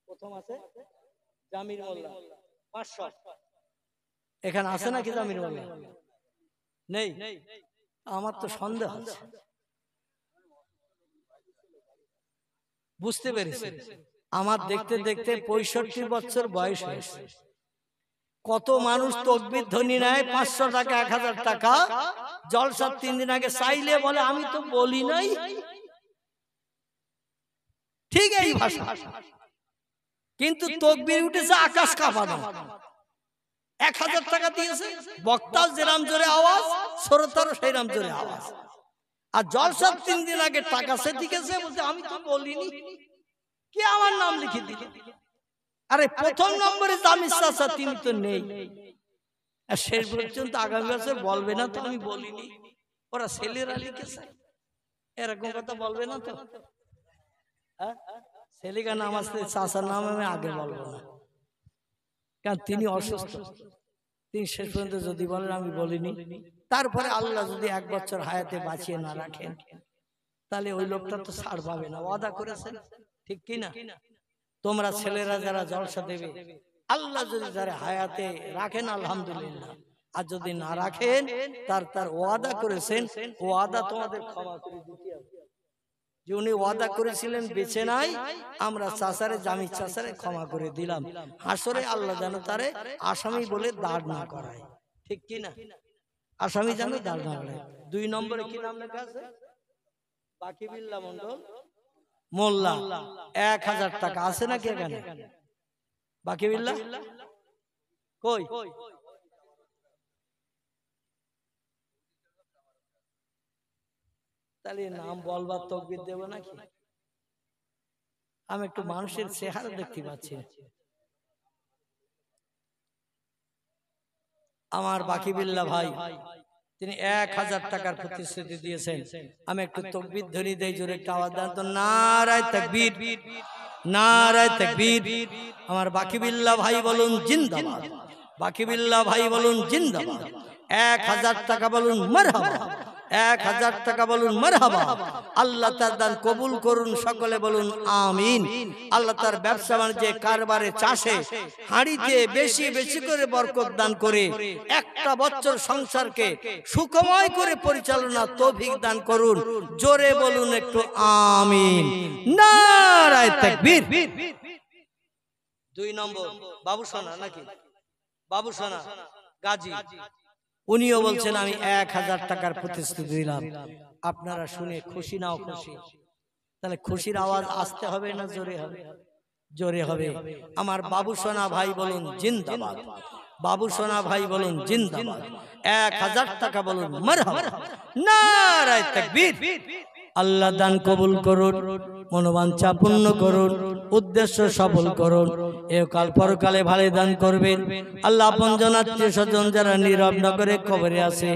প্রথম আছে জামির মোল্লা 500। এখানে আছে নাকি জামির মোল্লা? নেই? আমার তো সন্দেহ আছে। বুঝতে পেরেছি, আমার দেখতে দেখতে 65 বছর বয়স হয়েছে। কত মানুষ তকবীর ধ্বনি নেয়, 500 টাকা, 1000 টাকা, জলসার 3 দিন আগে চাইলে বলে আমি তো বলি নাই। ঠিক এই ভাষা, কিন্তু তকবীর উঠেছে আকাশ কাঁপানো। 1000 টাকা দিয়েছে, বক্তা যেরাম জোরে আওয়াজ, শ্রোতারও সেইরাম জোরে আওয়াজ। আর জলসার 3 দিন আগে টাকা সে দিয়েছে, বলছে আমি তো বলিনি, কে আমার নাম লিখে দিল? আরে প্রথম নম্বরে জামির চাচা, তিনি তো নেই। আর শেষ পর্যন্ত আগামী বছর বলবে না তো আমি বলিনি, ওরা ছেলেরা লিখেছে, এরকম কথা বলবে না তো? ছেলেকা নাম আসতে চাচার নাম আমি আগে বলবো না, কারণ তিনি অসুস্থ। তিনি শেষ পর্যন্ত যদি বলেন আমি বলিনি, তারপরে আল্লাহ যদি 1 বছর হায়াতে বাঁচিয়ে না রাখেন, তাহলে ওই লোকটা তো ছাড় পাবে না। ওয়াদা করেছেন, ঠিক কিনা? তোমরা ছেলেরা যারা জলসা দেবে, আল্লাহ যদি যারা হায়াতে রাখেন আলহামদুলিল্লাহ, আর যদি না রাখেন, তার ওয়াদা করেছেন, ওয়াদা তোমাদের ক্ষমা করে দিতে হবে। যে উনি ওয়াদা করেছিলেন বেঁচে নাই, আমরা চাচারে, জামির চাচারে ক্ষমা করে দিলাম। হাসরে আল্লাহ যেন তারে আসামি বলে দাঁড় না করায়, ঠিক কিনা? আসামি যেন দাঁড় না করায়। 2 নম্বরে কি নাম লেখা আছে? বাকিবিল্লাহ মন্ডল মোল্লা, 1000 টাকা আছে নাকি এখানে? বাকিবিল্লাহ কই? তাহলে নাম বলবার তকবীর দেব নাকি? আমি একটু মানুষের চেহারা দেখতে পাচ্ছি। আমার বাকিবিল্লাহ ভাই, তিনি 1000 টাকার প্রতিশ্রুতি দিয়েছেন। আমি একটু তাকবীর ধ্বনি দেই, জোরে একটা আওয়াজ দেন তো, নারায়ে তাকবীর, নারায়ে তাকবীর। আমার বাকিবিল্লাহ ভাই বলুন জিন্দাবাদ, বাকিবিল্লাহ ভাই বলুন জিন্দাবাদ। 1000 টাকা বলুন মারহাবা, 1000 টাকা বলুন মারহাবা। আল্লাহ তার দান কবুল করুন, সকলে বলুন আমিন। আল্লাহ তার ব্যবসা বাণিজ্যে, কারবারে, চাষে, হাঁড়িতে বেশি বেশি করে বরকত দান করে একটা বছর সংসারকে সুখময় করে পরিচালনা তৌফিক দান করুন। জোরে বলুন একটু আমিন। নারায়ে তাকবীর। 2 নম্বর বাবু সোনা, নাকি বাবু সোনা গাজী, উনিও বলছেন আমি 1000 টাকার প্রতিশ্রুতি দিলাম। আপনারা শুনে খুশি নাও খুশি? তাহলে খুশির আওয়াজ আসতে হবে না জোরে হবে? জোরে হবে। আমার বাবু সোনা ভাই বলুন জিন্দাবাদ। বাবু সোনা ভাই বলুন জিন্দাবাদ। 1000 টাকা বলুন মারহাবা। নারায়ে তাকবীর। আল্লাহ দান কবুল করুন, মনোবাঞ্ছা পূর্ণ করুন, উদ্দেশ্য সফল করুন, একাল পরকালে ভালো দান করবেন। আল্লাহ আপনজন আত্মীয় স্বজন যারা নীরব নগরে কবরে আছে,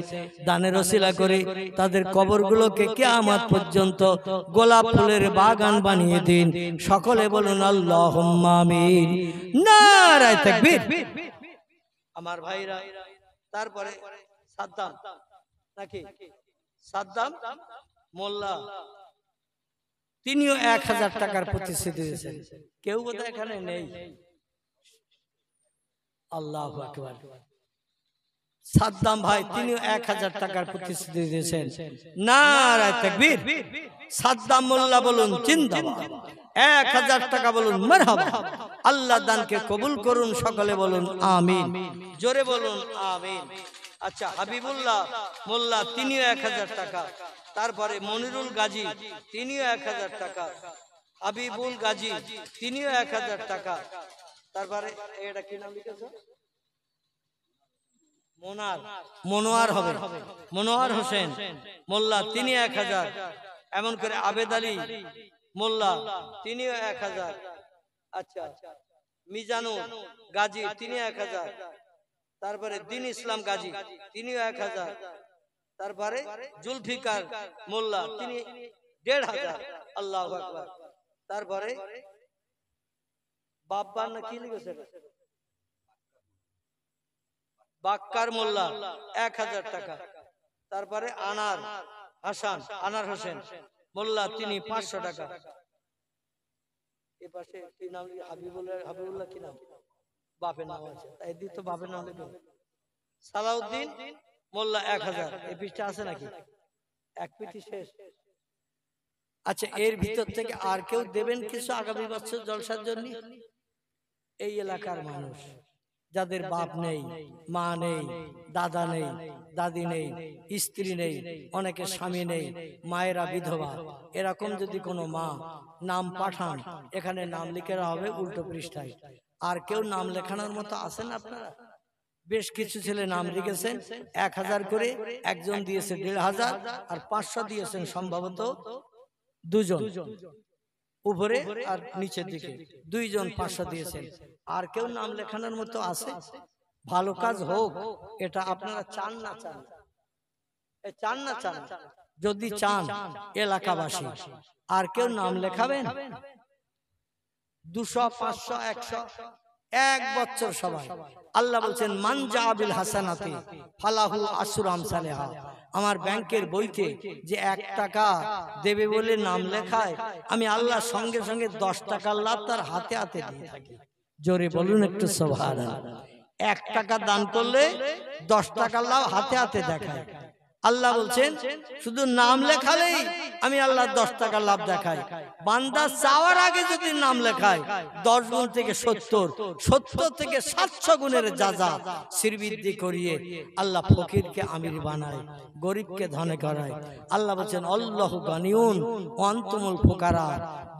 দানের ওসিলা করে তাদের কবরগুলোকে কিয়ামত পর্যন্ত গোলাপ ফুলের বাগান বানিয়ে দিন। সকলে বলুন আল্লাহুম্মা আমিন। নারায়ে তাকবীর। আমার ভাইরা, তারপরে সাদ্দাম, নাকি সাদ্দাম মোল্লা, তিনিও 1000 টাকার প্রতিশ্রুতি দিয়েছেন। কেউ বোধহয় এখানে নেই। আল্লাহু আকবার। সাদ্দাম ভাই তিনিও 1000 টাকার প্রতিশ্রুতি দিয়েছেন। নারায়ে তাকবীর। সাদ্দাম মোল্লা বলুন জিন্দাবাদ। 1000 টাকা বলুন মারহাবা। আল্লাহ দানকে কবুল করুন, সকলে বলুন আমিন। জোরে বলুন আমিন। আচ্ছা, হাবিবুল্লাহ মোল্লা তিনিও 1000 টাকা। তারপরে মনিরুল গাজী তিনিও 1000 টাকা। হাবিবুল গাজী তিনিও 1000 টাকা। তারপরে এটা কি নাম লিখেছো? মনোয়ার হবে, মনোয়ার হোসেন মোল্লা তিনি 1000। এমন করে আবেদ আলী মোল্লা তিনিও 1000। আচ্ছা, মিজানুর গাজী তিনি 1000। তারপরে দিন ইসলাম গাজী তিনিও 1000। তারপরে জুলফিকার মোল্লা তিনি 1500। আল্লাহু আকবার। তারপরে বাপ্পা না কি লিখেছে, বাক্কার মোল্লা 1000 টাকা। তারপরে আনার হোসেন মোল্লা তিনি 500 টাকা। এপাশে কি নাম? হাবিবুল্লাহ কি নাম? বাপের নাম আছে, তাই দিত বাপের নাম লিখে। সালাউদ্দিন মোল্লা 1000। এই পৃষ্ঠা আছে নাকি? এক পিঠি শেষ। আচ্ছা, এর ভিতর থেকে আর কেউ দেবেন কিছু আগামী বছর জলসার জন্য? এই এলাকার মানুষ যাদের বাপ নেই, মা নেই, দাদা নেই, দাদি নেই, স্ত্রী নেই, অনেকের স্বামী নেই, মায়েরা বিধবা, এরকম যদি কোনো মা নাম পাঠান, এখানে নাম লিখে হবে উল্টো পৃষ্ঠায়। আর কেউ নাম লেখানোর মতো আছেন আপনারা? বেশ কিছু ছেলে নাম লিখেছেন 1000 করে, একজন দিয়েছে 1500, আর 500 দিয়েছেন সম্ভবত দুজন, উপরে আর নিচের দিকে 2 জন 500 দিয়েছেন। আর কেউ নাম লেখানোর মতো আছে? ভালো কাজ হোক, এটা আপনারা চান না চান? চান না চান? যদি চান এলাকাবাসী আর কেউ নাম লেখাবেন? 200, 500, 100, 1 বছর সবাই। আল্লাহ বলছেন মান জাবিল হাসানাতি ফালাহু আশরু আমসালিহা। আমার ব্যাংকের বইতে যে 1 টাকা দেবে বলে নাম লেখায়, আমি আল্লাহ সঙ্গে সঙ্গে 10 টাকার লাভ তার হাতে হাতে দিয়ে থাকি। জোরে বলুন একটু সুবহানাল্লাহ। 1 টাকা দান করলে 10 টাকার লাভ হাতে হাতে দেখায়। আল্লাহ বলছেন শুধু নাম লেখালেই আমি আল্লাহ 10 টাকা লাভ দেখাই। বান্দা চাওয়ার আগে যদি নাম লেখায় 10 গুণ থেকে 70, 70 থেকে 700 গুণের যাজা শ্রীবৃদ্ধি করিয়ে আল্লাহ ফকিরকে আমির বানায়, গরিবকে ধনী করায়। আল্লাহ বলছেন আল্লাহু গানিউন ওয়া আনতুমুল ফুকারা।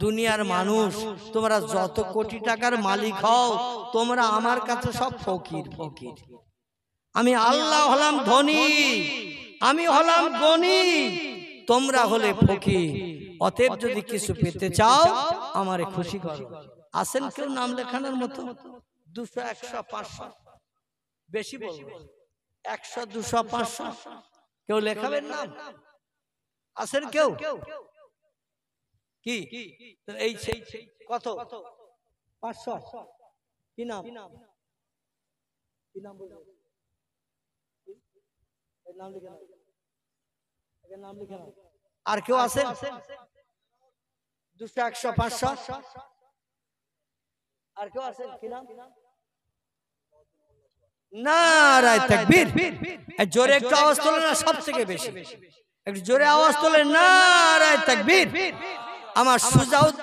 দুনিয়ার মানুষ তোমরা যত কোটি টাকার মালিক হও, তোমরা আমার কাছে সব ফকির ফকির। আমি আল্লাহ হলাম ধনী, আমি হলাম গনি, তোমরা হলে ফকির। অতএব যদি কিছু পেতে চাও আমারে খুশি করো। আসেন কেউ নাম লেখানোর মতো? 200, 100, 500 বেশি বলবো, 100, 200, 500 কেউ লেখাবেন নাম? আসেন কেউ? কি এই কত? 500? কি নাম? কি নাম বলবো? নাম লিখে নাও। আর কেউ আছে? 200 100 500 আর কেউ আছে? কি নাম? নারায়ে তাকবীর। জোরে একটু আওয়াজ তোলেন না, সব থেকে বেশি একটু জোরে আওয়াজ তোলেন। নারায়ে তাকবীর। আমার সুজাউদ্দিন